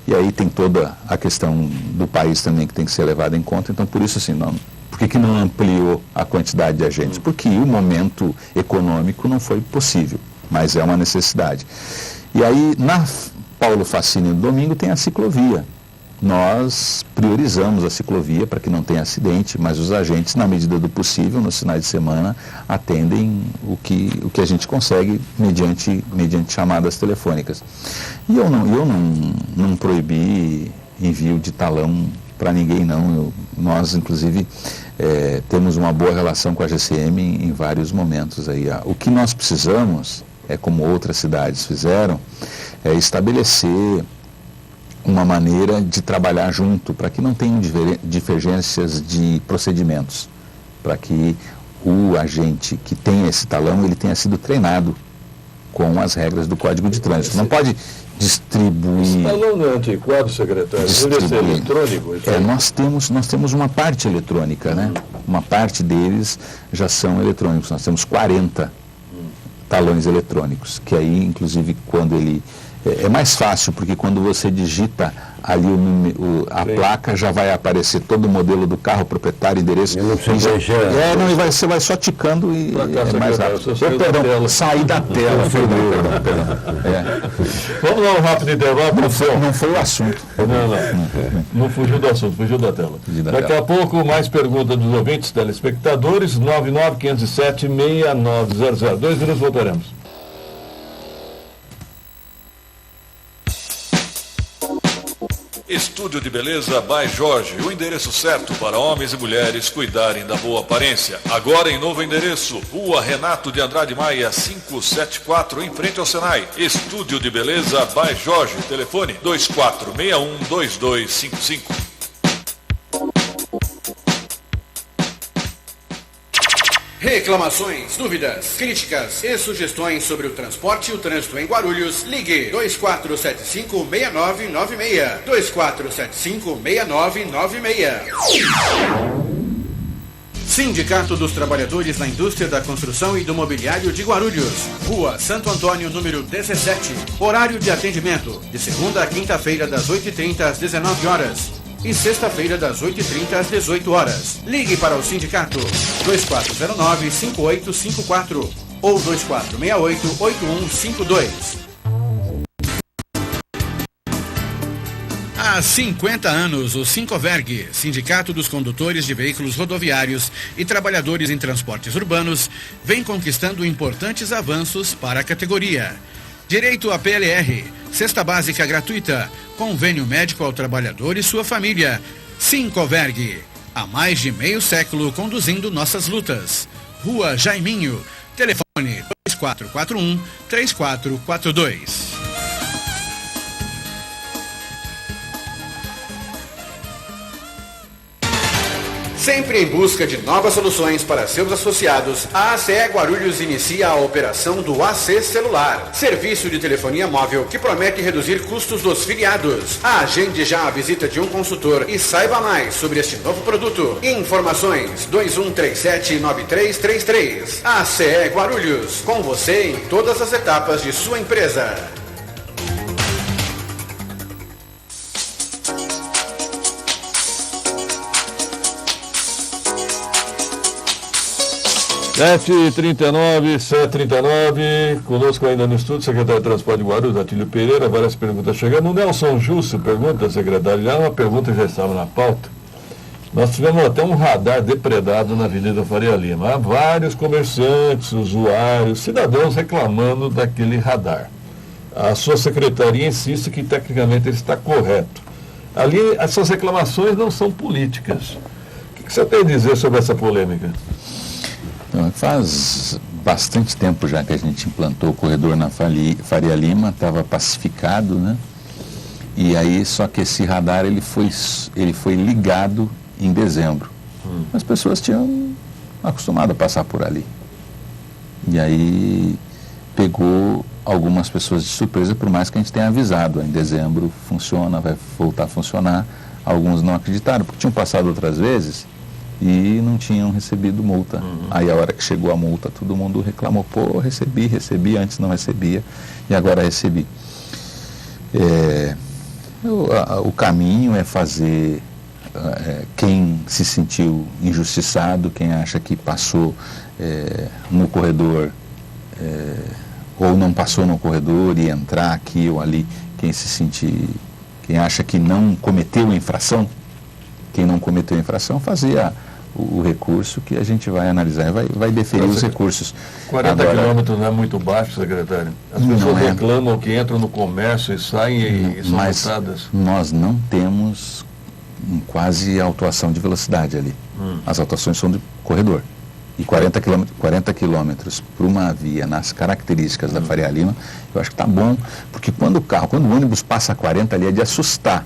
E aí tem toda a questão do país também que tem que ser levada em conta. Então, por isso, assim, por que não ampliou a quantidade de agentes? Porque o momento econômico não foi possível, mas é uma necessidade. E aí, na Paulo Facini, no domingo, tem a ciclovia. Nós priorizamos a ciclovia para que não tenha acidente, mas os agentes, na medida do possível, nos finais de semana, atendem o que a gente consegue mediante chamadas telefônicas. E eu não proibi envio de talão para ninguém, não. Nós, inclusive, temos uma boa relação com a GCM em vários momentos. Aí. O que nós precisamos, como outras cidades fizeram, é estabelecer uma maneira de trabalhar junto, para que não tenham divergências de procedimentos, para que o agente que tem esse talão, ele tenha sido treinado com as regras do Código de Trânsito. Não pode distribuir... Esse talão não é antiquado, secretário? Ele é eletrônico? Nós temos uma parte eletrônica, né? Uma parte deles já são eletrônicos. Nós temos 40 talões eletrônicos, que aí, inclusive, quando ele... É mais fácil, porque quando você digita ali a placa, já vai aparecer todo o modelo do carro, proprietário, endereço. Você vai só ticando e é mais rápido. Sair da tela. Vamos lá, um rápido intervalo. Não foi o assunto. Não fugiu do assunto, fugiu da tela. Daqui a pouco, mais perguntas dos ouvintes, telespectadores, 99507-6900. 2 minutos, voltaremos. Estúdio de Beleza by Jorge, o endereço certo para homens e mulheres cuidarem da boa aparência. Agora em novo endereço, Rua Renato de Andrade Maia, 574, em frente ao Senai. Estúdio de Beleza by Jorge, telefone 2461-2255. Reclamações, dúvidas, críticas e sugestões sobre o transporte e o trânsito em Guarulhos, ligue 2475-6996, 2475-6996. Sindicato dos Trabalhadores da Indústria da Construção e do Mobiliário de Guarulhos, Rua Santo Antônio, número 17. Horário de atendimento, de segunda a quinta-feira, das 8h30 às 19 horas. E sexta-feira, das 8h30 às 18 horas. Ligue para o sindicato 2409-5854 ou 2468-8152. Há 50 anos, o Sincoverg, Sindicato dos Condutores de Veículos Rodoviários e Trabalhadores em Transportes Urbanos, vem conquistando importantes avanços para a categoria. Direito à PLR, cesta básica gratuita, convênio médico ao trabalhador e sua família. Sincoverg, Há mais de meio século conduzindo nossas lutas. Rua Jaiminho. Telefone 2441-3442. Sempre em busca de novas soluções para seus associados, a ACE Guarulhos inicia a operação do AC Celular, serviço de telefonia móvel que promete reduzir custos dos filiados. Agende já a visita de um consultor e saiba mais sobre este novo produto. Informações 2137-9333. ACE Guarulhos, com você em todas as etapas de sua empresa. 7h39, conosco ainda no estúdio, secretário de Transporte de Guarulhos, Atílio Pereira, várias perguntas chegando. O Nelson Justo pergunta, secretário, já uma pergunta já estava na pauta. Nós tivemos até um radar depredado na Avenida Faria Lima. Há vários comerciantes, usuários, cidadãos reclamando daquele radar. A sua secretaria insiste que tecnicamente ele está correto. Ali, essas reclamações não são políticas. O que você tem a dizer sobre essa polêmica? Então, faz bastante tempo já que a gente implantou o corredor na Faria Lima, estava pacificado, né? E aí, só que esse radar ele foi ligado em dezembro. As pessoas tinham acostumado a passar por ali. E aí pegou algumas pessoas de surpresa, por mais que a gente tenha avisado. Em dezembro funciona, vai voltar a funcionar. Alguns não acreditaram, porque tinham passado outras vezes e não tinham recebido multa. Aí a hora que chegou a multa, todo mundo reclamou, pô, recebi, antes não recebia e agora recebi. O caminho é fazer quem se sentiu injustiçado, quem acha que passou no corredor ou não passou no corredor e entrar aqui ou ali, quem acha que não cometeu infração, quem não cometeu infração, fazer o recurso que a gente vai analisar, vai deferir os recursos. 40 quilômetros não é muito baixo, secretário? As pessoas reclamam que entram no comércio e saem e são multadas. Mas nós não temos quase autuação de velocidade ali. As autuações são de corredor. E 40 quilômetros para uma via nas características da Faria Lima, eu acho que está bom, porque quando o ônibus passa 40 ali é de assustar.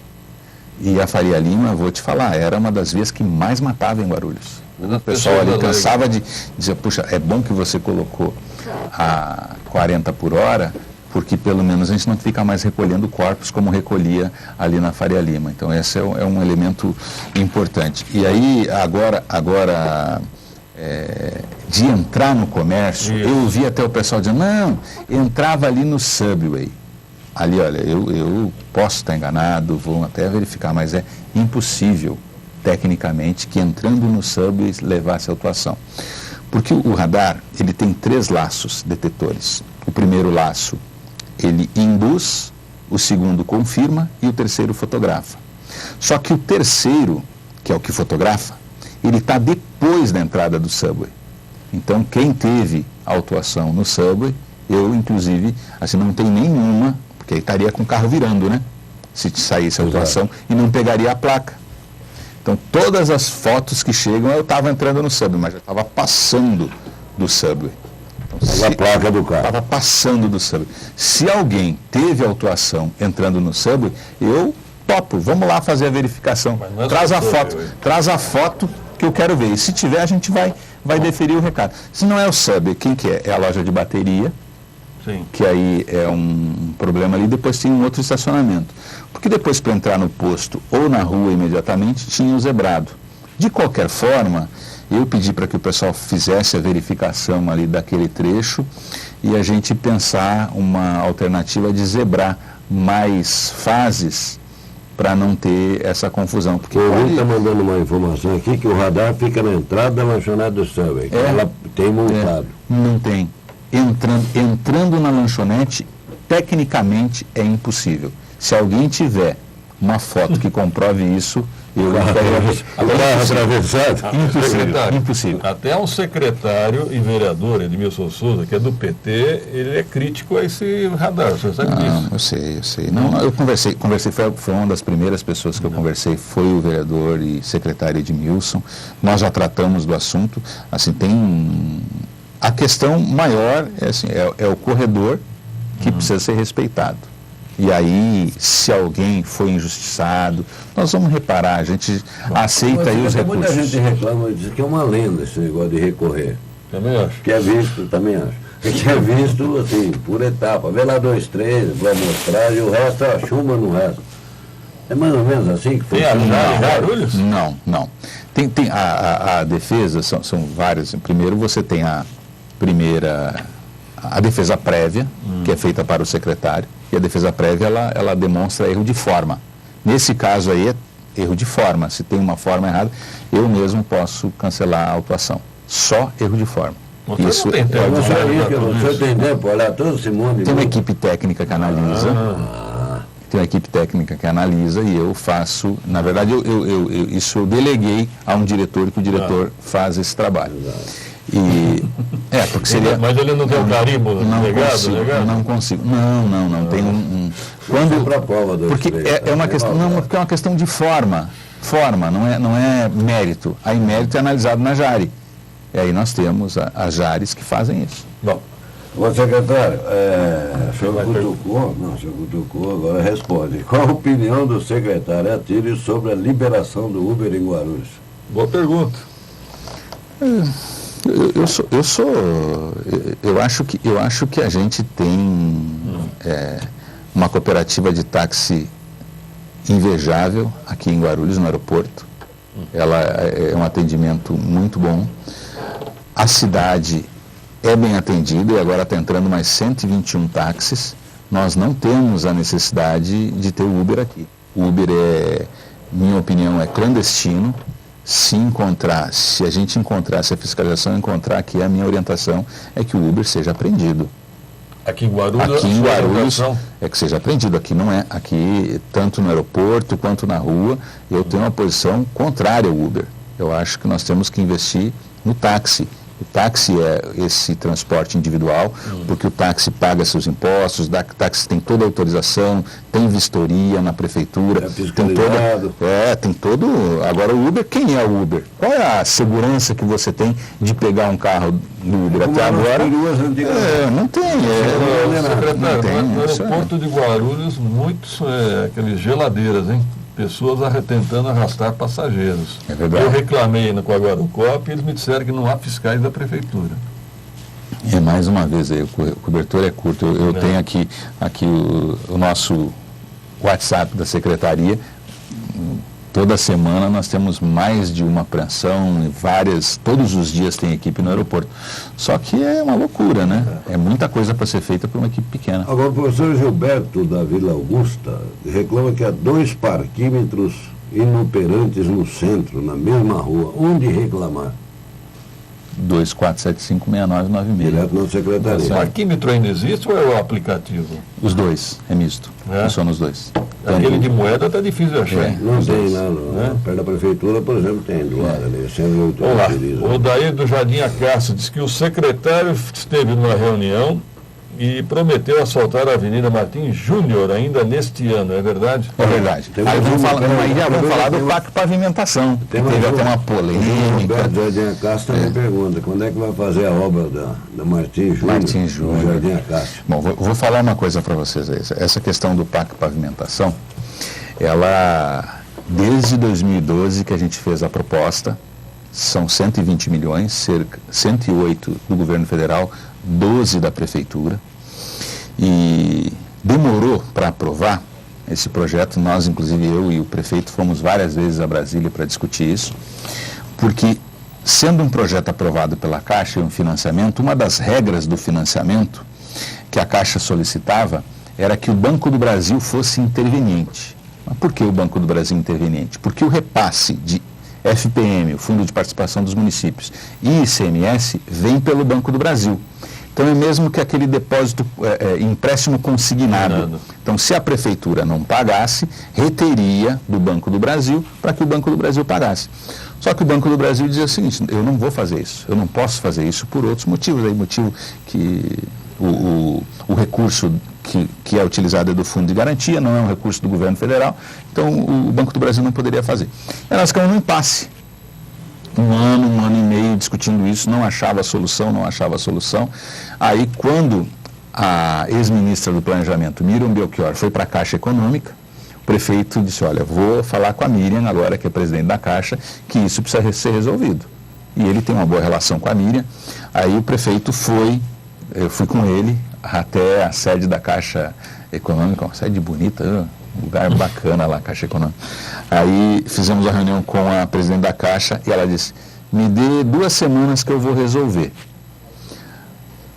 E a Faria Lima, vou te falar, era uma das vias que mais matava em Guarulhos. O pessoal ali cansava de dizer, puxa, é bom que você colocou a 40 por hora, porque pelo menos a gente não fica mais recolhendo corpos como recolhia ali na Faria Lima. Então esse é um elemento importante. E aí, agora de entrar no comércio, eu ouvi até o pessoal dizendo, não, entrava ali no Subway. Ali, olha, eu posso estar enganado, vou até verificar, mas é impossível, tecnicamente, que entrando no Subway levasse a autuação. Porque o radar, ele tem 3 laços detetores. O primeiro laço, ele induz, o segundo confirma e o terceiro fotografa. Só que o terceiro, que é o que fotografa, ele está depois da entrada do Subway. Então, quem teve autuação no Subway, eu, inclusive, assim, não tem nenhuma, porque aí estaria com o carro virando, né? Se saísse a autuação e não pegaria a placa. Então, todas as fotos que chegam, eu estava entrando no Subway, mas já estava passando do Subway. Então, a placa do carro. Estava passando do Subway. Se alguém teve autuação entrando no Subway, eu topo, vamos lá fazer a verificação. Traz a foto que eu quero ver. E se tiver, a gente vai deferir o recado. Se não é o Subway, quem que é? É a loja de bateria. Sim. Que aí é um problema ali, depois tem um outro estacionamento. Porque depois, para entrar no posto ou na rua imediatamente, tinha o zebrado. De qualquer forma, eu pedi para que o pessoal fizesse a verificação ali daquele trecho e a gente pensar uma alternativa de zebrar mais fases para não ter essa confusão. Porque o ouvinte está mandando uma informação aqui que o radar fica na entrada da lanchonete do Subway. Ela tem multado. Não tem. Entrando na lanchonete, tecnicamente é impossível. Se alguém tiver uma foto que comprove isso, Impossível. Até um secretário e vereador, Edmilson Souza, que é do PT, ele é crítico a esse radar, você sabe disso? Eu sei. Não, eu conversei, foi uma das primeiras pessoas que eu conversei, foi o vereador e secretário Edmilson. Nós já tratamos do assunto, assim, a questão maior é o corredor que precisa ser respeitado. E aí, se alguém foi injustiçado, nós vamos reparar, a gente aceita aí os recursos. Muita gente reclama, diz que é uma lenda esse negócio de recorrer. Também acho. Que é visto, também acho. Que é visto, assim, por etapa. Vê lá 2, 3, vai mostrar, e o resto, chumba no resto. É mais ou menos assim que funciona. Tem Guarulhos? Não. Tem a defesa, são várias. Primeiro você tem a defesa prévia, que é feita para o secretário, e a defesa prévia, ela demonstra erro de forma. Nesse caso aí, é erro de forma. Se tem uma forma errada, eu mesmo posso cancelar a autuação. Só erro de forma. Isso tem tempo. Você tem tempo, olhar todo esse mundo. Tem uma equipe técnica que analisa. Tem uma equipe técnica que analisa e eu faço, na verdade, eu deleguei a um diretor, que o diretor faz esse trabalho. Porque seria... Mas ele não tem um carimbo negado? Não consigo. Não. Tem porque é uma questão, porque é uma questão de forma, não é mérito. Aí mérito é analisado na JARE. E aí nós temos as JAREs que fazem isso. Bom, secretário, o senhor cutucou, agora responde. Qual a opinião do secretário Atílio sobre a liberação do Uber em Guarulhos? Boa pergunta. Eu acho que a gente tem uma cooperativa de táxi invejável aqui em Guarulhos, no aeroporto. Ela é um atendimento muito bom. A cidade é bem atendida e agora está entrando mais 121 táxis. Nós não temos a necessidade de ter o Uber aqui. O Uber minha opinião, é clandestino. Se a gente encontrar, se a fiscalização encontrar aqui, a minha orientação é que o Uber seja apreendido. Aqui em Guarulhos? Aqui em Guarulhos é que seja apreendido. Aqui não é. Aqui, tanto no aeroporto quanto na rua, eu tenho uma posição contrária ao Uber. Eu acho que nós temos que investir no táxi. O táxi é esse transporte individual, porque o táxi paga seus impostos, o táxi tem toda a autorização, tem vistoria na prefeitura, tem todo. Agora o Uber, quem é o Uber? Qual é a segurança que você tem de pegar um carro do Uber? Até agora não tem. Secretário, no aeroporto de Guarulhos, muitos aqueles geladeiras, hein? Pessoas tentando arrastar passageiros. É verdade. Eu reclamei com a Guarucop e eles me disseram que não há fiscais da prefeitura. Mais uma vez, aí, o cobertor é curto. Eu tenho aqui o nosso WhatsApp da secretaria. Toda semana nós temos mais de uma apreensão, todos os dias tem equipe no aeroporto. Só que é uma loucura, né? É muita coisa para ser feita por uma equipe pequena. Agora, o professor Gilberto da Vila Augusta reclama que há 2 parquímetros inoperantes no centro, na mesma rua. Onde reclamar? 24756996. Direto na secretaria. O parquímetro ainda existe ou é o aplicativo? Os dois, é misto. Funciona os dois. Aquele de moeda está difícil de achar. Não tem lá, perto da prefeitura, por exemplo, tem do lado ali. O Daí do Jardim Acácio diz que o secretário esteve numa reunião e prometeu asfaltar a Avenida Martins Júnior ainda neste ano, é verdade? É verdade. Aí vamos falar do pacto de pavimentação. Teve até uma polêmica. O Jardim Acácio também pergunta, quando é que vai fazer a obra da Martins Júnior? No Jardim Acácio. Bom, vou falar uma coisa para vocês aí. Essa questão do pacto de pavimentação, ela, desde 2012 que a gente fez a proposta, são 120 milhões, cerca 108 do governo federal, 12 da prefeitura, e demorou para aprovar esse projeto. Nós, inclusive eu e o prefeito, fomos várias vezes a Brasília para discutir isso, porque sendo um projeto aprovado pela Caixa e um financiamento, uma das regras do financiamento que a Caixa solicitava era que o Banco do Brasil fosse interveniente. Mas por que o Banco do Brasil interveniente? Porque o repasse de FPM, o Fundo de Participação dos Municípios, e ICMS, vem pelo Banco do Brasil. Então é mesmo que aquele depósito, empréstimo consignado. Então, se a prefeitura não pagasse, reteria do Banco do Brasil para que o Banco do Brasil pagasse. Só que o Banco do Brasil dizia o seguinte: eu não vou fazer isso, eu não posso fazer isso por outros motivos. Aí, motivo que o recurso que é utilizado é do Fundo de Garantia, não é um recurso do governo federal, então o Banco do Brasil não poderia fazer. E nós ficamos num impasse. Um ano e meio discutindo isso, não achava solução. Aí, quando a ex-ministra do Planejamento, Miriam Belchior, foi para a Caixa Econômica, o prefeito disse: olha, vou falar com a Miriam, agora que é presidente da Caixa, que isso precisa ser resolvido. E ele tem uma boa relação com a Miriam. Aí o prefeito eu fui com ele até a sede da Caixa Econômica, uma sede bonita, um lugar bacana lá, Caixa Econômica. Aí fizemos a reunião com a presidente da Caixa e ela disse: me dê 2 semanas que eu vou resolver.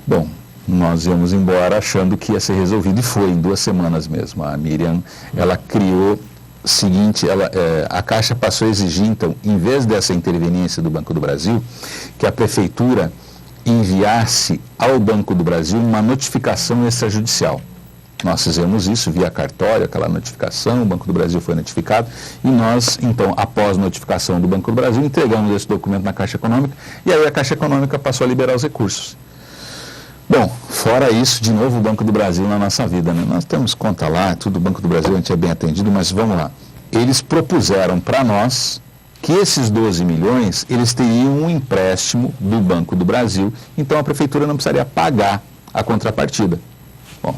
Bom, nós íamos embora achando que ia ser resolvido, e foi em 2 semanas mesmo. A Miriam, ela criou o seguinte, a Caixa passou a exigir, então, em vez dessa interveniência do Banco do Brasil, que a prefeitura enviasse ao Banco do Brasil uma notificação extrajudicial. Nós fizemos isso via cartório, aquela notificação, o Banco do Brasil foi notificado, e nós, então, após notificação do Banco do Brasil, entregamos esse documento na Caixa Econômica, e aí a Caixa Econômica passou a liberar os recursos. Bom, fora isso, de novo o Banco do Brasil na nossa vida, né? Nós temos conta lá, tudo, o Banco do Brasil a gente é bem atendido, mas vamos lá. Eles propuseram para nós que esses 12 milhões, eles teriam um empréstimo do Banco do Brasil, então a prefeitura não precisaria pagar a contrapartida. Bom,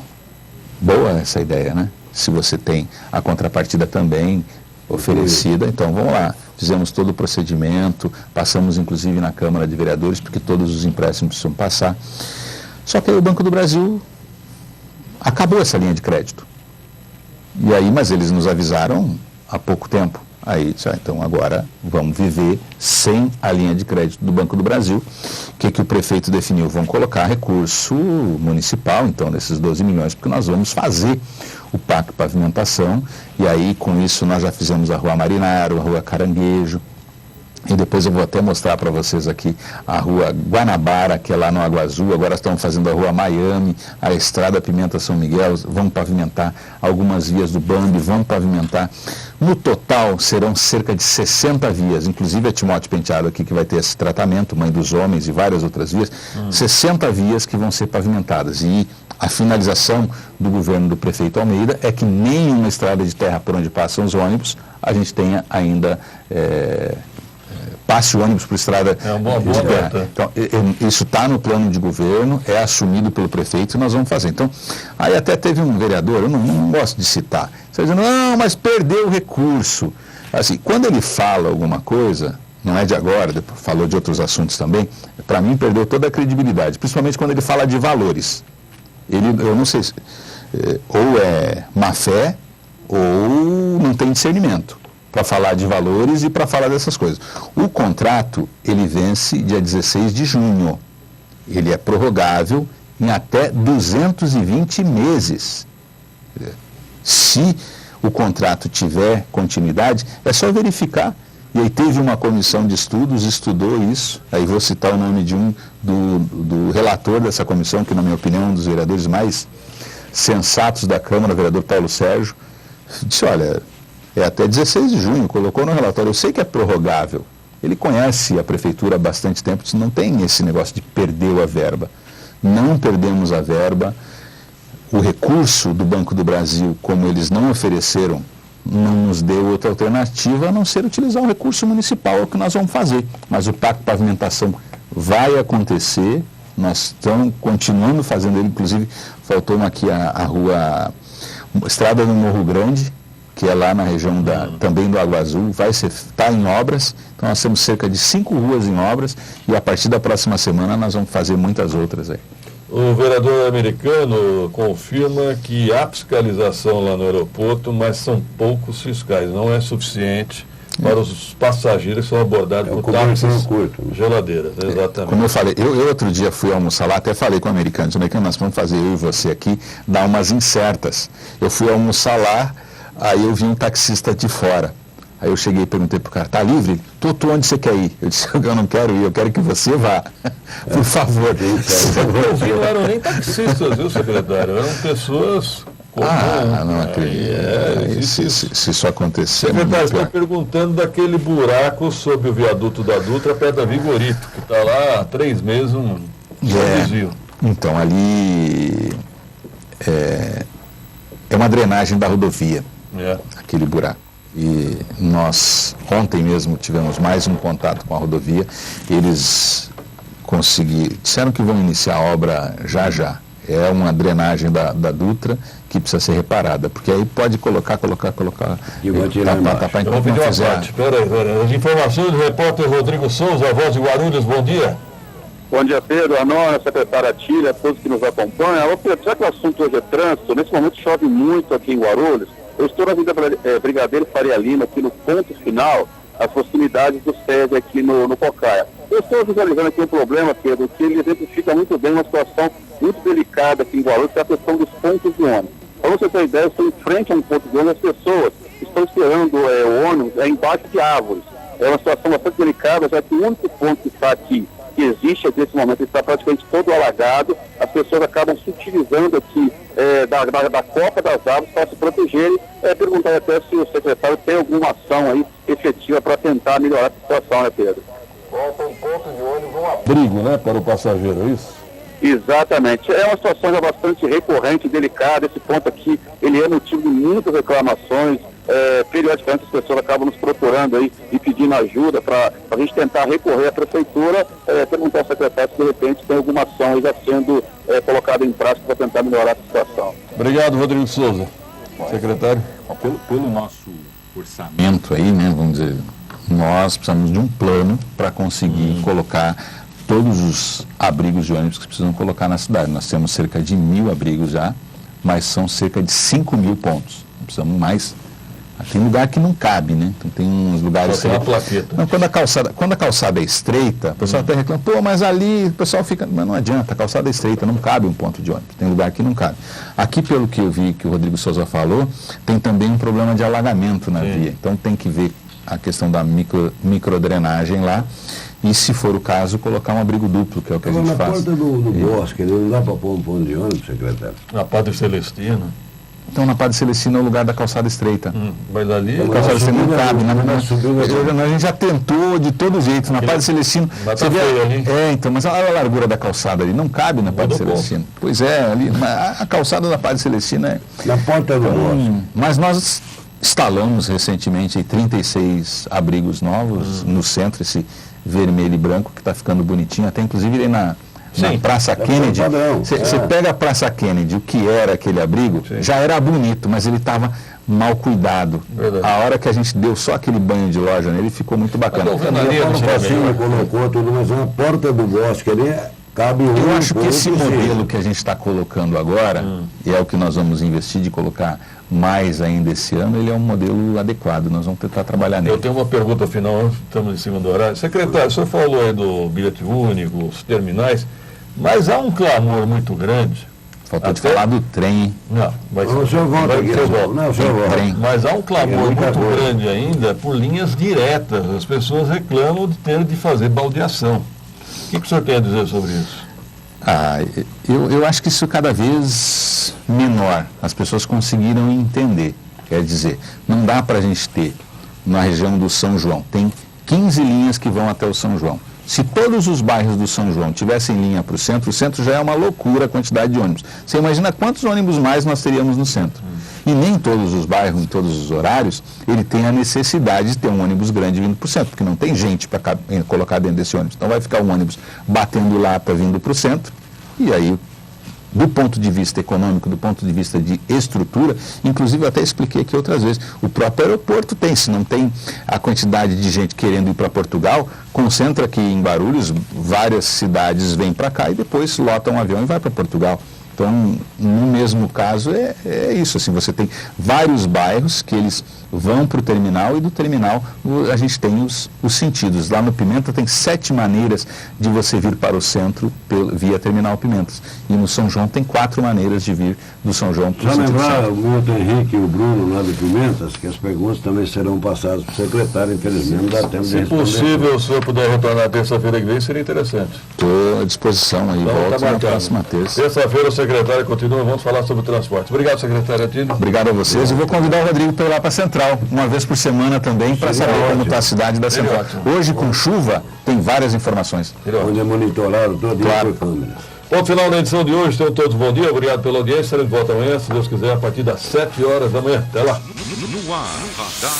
boa essa ideia, né? Se você tem a contrapartida também oferecida, então vamos lá. Fizemos todo o procedimento, passamos inclusive na Câmara de Vereadores, porque todos os empréstimos precisam passar. Só que aí o Banco do Brasil acabou essa linha de crédito. E aí, mas eles nos avisaram há pouco tempo. Aí, então agora vamos viver sem a linha de crédito do Banco do Brasil. O que o prefeito definiu? Vão colocar recurso municipal, então, nesses 12 milhões, porque nós vamos fazer o PAC Pavimentação. E aí, com isso, nós já fizemos a Rua Marinaro, a Rua Caranguejo. E depois eu vou até mostrar para vocês aqui a Rua Guanabara, que é lá no Água Azul. Agora estamos fazendo a Rua Miami, a Estrada Pimenta São Miguel. Vamos pavimentar algumas vias do Bambi, vamos pavimentar. No total serão cerca de 60 vias, inclusive a Timóteo Penteado aqui, que vai ter esse tratamento, Mãe dos Homens e várias outras vias. 60 vias que vão ser pavimentadas. E a finalização do governo do prefeito Almeida é que nenhuma estrada de terra por onde passam os ônibus a gente tenha ainda... passe o ônibus por estrada de terra. Então, isso está no plano de governo, é assumido pelo prefeito e nós vamos fazer. Então, aí até teve um vereador, eu não gosto de citar, você dizendo: não, mas perdeu o recurso. Assim, quando ele fala alguma coisa, não é de agora, falou de outros assuntos também, para mim perdeu toda a credibilidade, principalmente quando ele fala de valores. Eu não sei, ou é má fé, ou não tem discernimento para falar de valores e para falar dessas coisas. O contrato, ele vence dia 16 de junho. Ele é prorrogável em até 220 meses. Se o contrato tiver continuidade, é só verificar. E aí teve uma comissão de estudos, estudou isso. Aí vou citar o nome do relator dessa comissão, que na minha opinião é um dos vereadores mais sensatos da Câmara, o vereador Paulo Sérgio. Disse: olha, é até 16 de junho, colocou no relatório. Eu sei que é prorrogável. Ele conhece a prefeitura há bastante tempo, não tem esse negócio de perder a verba. Não perdemos a verba. O recurso do Banco do Brasil, como eles não ofereceram, não nos deu outra alternativa a não ser utilizar o recurso municipal, é o que nós vamos fazer. Mas o PAC Pavimentação vai acontecer, nós estamos continuando fazendo ele, inclusive faltou aqui a rua Estrada do Morro Grande, que é lá na região também do Água Azul, está em obras. Então nós temos cerca de 5 ruas em obras e a partir da próxima semana nós vamos fazer muitas outras aí. O vereador americano confirma que há fiscalização lá no aeroporto, mas são poucos fiscais, não é suficiente para os passageiros que são abordados por táxis geladeiras. Exatamente. Como eu falei, eu outro dia fui almoçar lá, até falei com o americano, nós vamos fazer, eu e você aqui, dar umas incertas. Eu fui almoçar lá, aí eu vi um taxista de fora. Aí eu cheguei e perguntei pro cara, tá livre? Tô, onde você quer ir? Eu disse, eu não quero ir, eu quero que você vá. Por favor. Não eram nem taxistas, viu, secretário? Eram pessoas... não acredito. Se isso acontecer... Secretário, estou perguntando daquele buraco sob o viaduto da Dutra, perto da Vigorito, que está lá há 3 meses, um desvio. Então, ali é uma drenagem da rodovia, aquele buraco. E nós, ontem mesmo, tivemos mais um contato com a rodovia. Eles disseram que vão iniciar a obra já. É uma drenagem da Dutra que precisa ser reparada, porque aí pode colocar e vai tirar tapar enquanto não fizer. Espera aí. As informações do repórter Rodrigo Souza, a voz de Guarulhos, bom dia. Bom dia, Pedro, a Nora, a secretária Tília, a todos que nos acompanham. Ô, Pedro, já que o assunto hoje é trânsito, nesse momento chove muito aqui em Guarulhos. Eu estou na Avenida Brigadeiro Faria Lima, aqui no ponto final, as proximidades do SESI aqui no Cocaia. Eu estou visualizando aqui um problema, Pedro, que ele exemplifica muito bem uma situação muito delicada aqui em Guarulhos, que é a questão dos pontos de ônibus. Para você ter ideia, eu estou em frente a um ponto de ônibus, as pessoas estão esperando o ônibus embaixo de árvores. É uma situação bastante delicada, já que o único ponto que está aqui, que existe nesse momento, está praticamente todo alagado. As pessoas acabam se utilizando aqui da copa das árvores para se protegerem. Perguntar até se o secretário tem alguma ação aí efetiva para tentar melhorar a situação, né, Pedro? Falta um ponto de ônibus, um abrigo, né, para o passageiro, é isso? Exatamente. É uma situação já bastante recorrente e delicada. Esse ponto aqui, ele é motivo de muitas reclamações. Periodicamente as pessoas acabam nos procurando aí e pedindo ajuda para a gente tentar recorrer à prefeitura, perguntar ao secretário se de repente tem alguma ação aí já sendo colocada em prática para tentar melhorar a situação. Obrigado, Rodrigo Souza. Secretário. Pelo nosso orçamento aí, né, vamos dizer, nós precisamos de um plano para conseguir colocar todos os abrigos de ônibus que precisam colocar na cidade. Nós temos cerca de 1.000 abrigos já, mas são cerca de 5.000 pontos. Precisamos mais. Tem lugar que não cabe, né? Então tem uns lugares... Só tem uma plaqueta. Não, quando a calçada é estreita, o pessoal até reclama, mas ali o pessoal fica... Mas não adianta, a calçada é estreita, não cabe um ponto de ônibus. Tem lugar que não cabe. Aqui, pelo que eu vi, que o Rodrigo Souza falou, tem também um problema de alagamento na via. Então tem que ver a questão da microdrenagem lá. E, se for o caso, colocar um abrigo duplo, que é o que a gente faz. Na porta do bosque, não dá para pôr um ponto de ônibus, secretário? Na Padre Celestino. Então, na Padre Celestino é o lugar da calçada estreita. Mas ali... A calçada Celestino não cabe. A gente já tentou de todo jeito. Na Padre Celestino... Mas tá feio ali. Então, mas olha a largura da calçada ali. Não cabe na Padre Celestino. Pois é, ali. A calçada da Padre Celestino é... Na porta do bosque. Mas nós instalamos recentemente 36 abrigos novos no centro, esse vermelho e branco que está ficando bonitinho. Até inclusive ali na Praça Kennedy, você pega a Praça Kennedy, o que era aquele abrigo, já era bonito, mas ele estava mal cuidado. Verdade. A hora que a gente deu só aquele banho de loja nele, ficou muito bacana. Colocou tudo, mas uma porta do bosque ali cabe um. Eu acho que esse modelo que a gente está colocando agora, e é o que nós vamos investir de colocar mais ainda esse ano, ele é um modelo adequado. Nós vamos tentar trabalhar nele. Eu tenho uma pergunta final, estamos em cima do horário. Secretário, o senhor falou aí do bilhete único, os terminais, mas há um clamor muito grande. Faltou de falar do trem. Não, mas o senhor volta aqui. Mas há um clamor muito grande ainda por linhas diretas. As pessoas reclamam de ter de fazer baldeação. O que o senhor tem a dizer sobre isso? Eu acho que isso é cada vez menor. As pessoas conseguiram entender. Quer dizer, não dá para a gente ter na região do São João. Tem 15 linhas que vão até o São João. Se todos os bairros do São João tivessem linha para o centro já é uma loucura a quantidade de ônibus. Você imagina quantos ônibus mais nós teríamos no centro. E nem todos os bairros, em todos os horários, ele tem a necessidade de ter um ônibus grande vindo para o centro, porque não tem gente para colocar dentro desse ônibus. Então vai ficar um ônibus batendo lata vindo para o centro, e aí, do ponto de vista econômico, do ponto de vista de estrutura, inclusive eu até expliquei aqui outras vezes, o próprio aeroporto tem, se não tem a quantidade de gente querendo ir para Portugal, concentra aqui em Guarulhos, várias cidades vêm para cá e depois lotam um avião e vai para Portugal. Então, no mesmo caso, é isso, assim, você tem vários bairros que eles vão para o terminal e do terminal a gente tem os sentidos. Lá no Pimenta tem 7 maneiras de você vir para o centro via Terminal Pimentas. E no São João tem 4 maneiras de vir do São João para o centro. Só lembrar o Milton Henrique e o Bruno lá de Pimentas, que as perguntas também serão passadas para o secretário, infelizmente não dá tempo de responder. Se possível, o senhor puder retornar terça-feira que vem, seria interessante. Estou à disposição aí, volto na próxima terça. Terça-feira o secretário continua, vamos falar sobre o transporte. Obrigado, secretário Atílio. Obrigado a vocês. E vou convidar o Rodrigo para ir lá para a Central, uma vez por semana também, para saber como está a cidade da Central. Hoje, com chuva, tem várias informações. Onde é monitorado todo dia por câmeras. Ponto final da edição de hoje. Tenham todos bom dia. Obrigado pela audiência. Estaremos de volta amanhã, se Deus quiser, a partir das 7 horas da manhã. Até lá. No ar, radar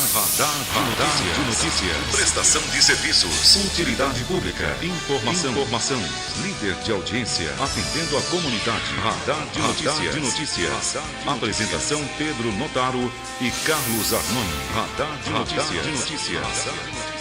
de notícia. Prestação de serviços. Utilidade pública. Informação. Líder de audiência. Atendendo a comunidade. Radar de notícia. Apresentação Pedro Notaro e Carlos Armani. Radar de notícia.